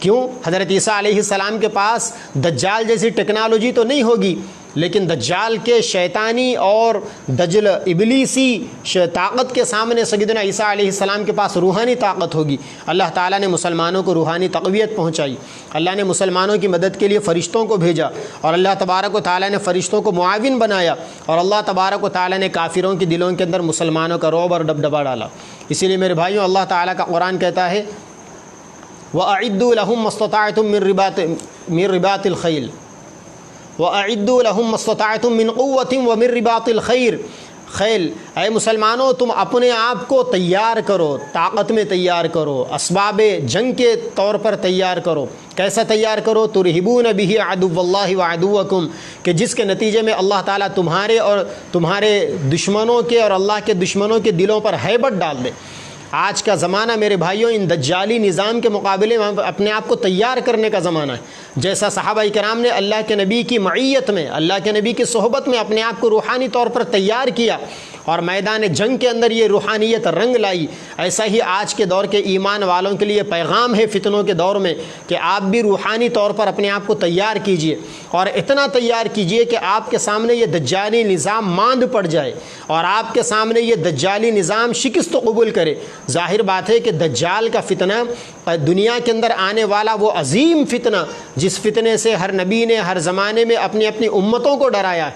کیوں؟ حضرت عیسیٰ علیہ السلام کے پاس دجال جیسی ٹیکنالوجی تو نہیں ہوگی، لیکن دجال کے شیطانی اور دجل ابلیسی طاقت کے سامنے سیدنا عیسیٰ علیہ السلام کے پاس روحانی طاقت ہوگی۔ اللہ تعالیٰ نے مسلمانوں کو روحانی تقویت پہنچائی، اللہ نے مسلمانوں کی مدد کے لیے فرشتوں کو بھیجا، اور اللہ تبارک و تعالیٰ نے فرشتوں کو معاون بنایا، اور اللہ تبارک و تعالیٰ نے کافروں کے دلوں کے اندر مسلمانوں کا رعب اور دبدبا ڈالا۔ اسی لیے میرے بھائیوں، اللہ تعالیٰ کا قرآن کہتا ہے وَأَعِدُّوا لَهُم مَّا اسْتَطَعْتُم مِّن رِّبَاطِ الْخَيْلِ وَأَعِدُّوا لَهُم مَّا اسْتَطَعْتُم مِّن قُوَّةٍ وَمِن رِّبَاطِ الْخَيْلِ۔ اے مسلمانوں، تم اپنے آپ کو تیار کرو، طاقت میں تیار کرو، اسباب جنگ کے طور پر تیار کرو۔ کیسا تیار کرو؟ ترہبون بہ عدو اللہ وعدوکم، کہ جس کے نتیجے میں اللہ تعالیٰ تمہارے اور تمہارے دشمنوں کے اور اللہ کے دشمنوں کے دلوں پر ہیبت ڈال دے۔ آج کا زمانہ میرے بھائیوں ان دجالی نظام کے مقابلے میں اپنے آپ کو تیار کرنے کا زمانہ ہے۔ جیسا صحابہ کرام نے اللہ کے نبی کی معیت میں، اللہ کے نبی کی صحبت میں اپنے آپ کو روحانی طور پر تیار کیا اور میدان جنگ کے اندر یہ روحانیت رنگ لائی، ایسا ہی آج کے دور کے ایمان والوں کے لیے پیغام ہے فتنوں کے دور میں کہ آپ بھی روحانی طور پر اپنے آپ کو تیار کیجئے، اور اتنا تیار کیجئے کہ آپ کے سامنے یہ دجالی نظام ماند پڑ جائے اور آپ کے سامنے یہ دجالی نظام شکست قبول کرے۔ ظاہر بات ہے کہ دجال کا فتنہ دنیا کے اندر آنے والا وہ عظیم فتنہ، جس فتنے سے ہر نبی نے ہر زمانے میں اپنی اپنی امتوں کو ڈرایا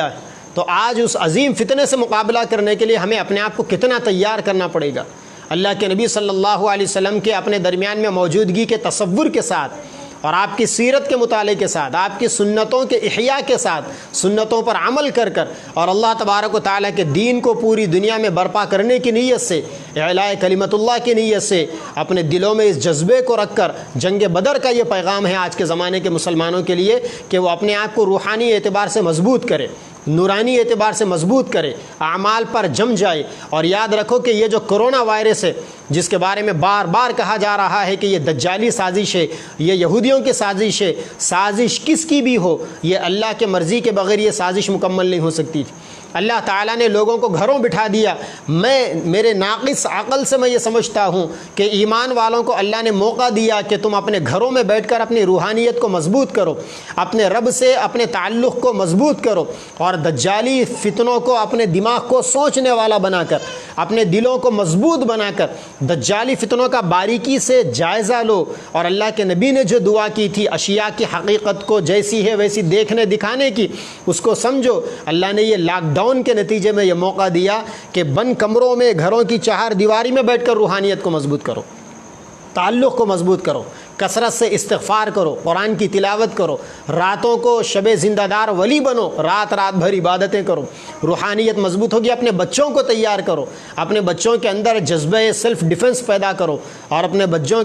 ہے، تو آج اس عظیم فتنے سے مقابلہ کرنے کے لیے ہمیں اپنے آپ کو کتنا تیار کرنا پڑے گا۔ اللہ کے نبی صلی اللہ علیہ وسلم کے اپنے درمیان میں موجودگی کے تصور کے ساتھ اور آپ کی سیرت کے مطالعے کے ساتھ، آپ کی سنتوں کے احیاء کے ساتھ، سنتوں پر عمل کر اور اللہ تبارک و تعالیٰ کے دین کو پوری دنیا میں برپا کرنے کی نیت سے، اعلاء کلمت اللہ کی نیت سے اپنے دلوں میں اس جذبے کو رکھ کر جنگ بدر کا یہ پیغام ہے آج کے زمانے کے مسلمانوں کے لیے کہ وہ اپنے آپ کو روحانی اعتبار سے مضبوط کرے، نورانی اعتبار سے مضبوط کرے، اعمال پر جم جائے۔ اور یاد رکھو کہ یہ جو کرونا وائرس ہے، جس کے بارے میں بار بار کہا جا رہا ہے کہ یہ دجالی سازش ہے، یہ یہودیوں کی سازش ہے، سازش کس کی بھی ہو، یہ اللہ کے مرضی کے بغیر یہ سازش مکمل نہیں ہو سکتی تھی۔ اللہ تعالیٰ نے لوگوں کو گھروں بٹھا دیا۔ میرے ناقص عقل سے میں یہ سمجھتا ہوں کہ ایمان والوں کو اللہ نے موقع دیا کہ تم اپنے گھروں میں بیٹھ کر اپنی روحانیت کو مضبوط کرو، اپنے رب سے اپنے تعلق کو مضبوط کرو، اور دجالی فتنوں کو اپنے دماغ کو سوچنے والا بنا کر، اپنے دلوں کو مضبوط بنا کر دجالی فتنوں کا باریکی سے جائزہ لو، اور اللہ کے نبی نے جو دعا کی تھی اشیاء کی حقیقت کو جیسی ہے ویسی دیکھنے دکھانے کی، اس کو سمجھو۔ اللہ نے یہ لاک ڈاؤن کے نتیجے میں یہ موقع دیا کہ بند کمروں میں، گھروں کی چہار دیواری میں بیٹھ کر روحانیت کو مضبوط کرو، تعلق کو مضبوط کرو، کثرت سے استغفار کرو، قرآن کی تلاوت کرو، راتوں کو شب زندہ دار ولی بنو، رات بھر عبادتیں کرو، روحانیت مضبوط ہوگی۔ اپنے بچوں کو تیار کرو، اپنے بچوں کے اندر جذبہ سیلف ڈیفنس پیدا کرو، اور اپنے بچوں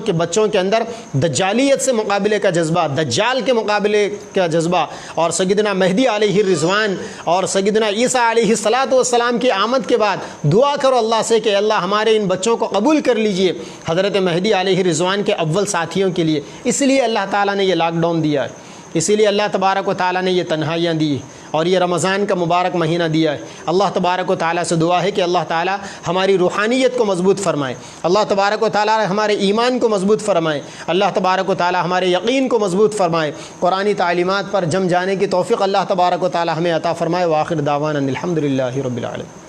کے اندر دجالیت سے مقابلے کا جذبہ، دجال کے مقابلے کا جذبہ، اور سیدنا مہدی علیہ الرضوان اور سیدنا عیسیٰ علیہ السلام کی آمد کے بعد دعا کرو اللہ سے کہ اللہ ہمارے ان بچوں کو قبول کر لیجئے حضرت مہدی علیہ الرضوان کے اول ساتھیوں کے لیے۔ اس لیے اللہ تعالیٰ نے یہ لاک ڈاؤن دیا ہے، اسی لیے اللہ تبارک و تعالیٰ نے یہ تنہائیاں دی اور یہ رمضان کا مبارک مہینہ دیا ہے۔ اللہ تبارک و تعالیٰ سے دعا ہے کہ اللہ تعالیٰ ہماری روحانیت کو مضبوط فرمائے، اللہ تبارک و تعالیٰ ہمارے ایمان کو مضبوط فرمائے، اللہ تبارک و تعالیٰ ہمارے یقین کو مضبوط فرمائے، قرآنی تعلیمات پر جم جانے کی توفیق اللہ تبارک و تعالیٰ ہمیں عطا فرمائے۔ وآخر دعوانا الحمدللہ رب العالمین۔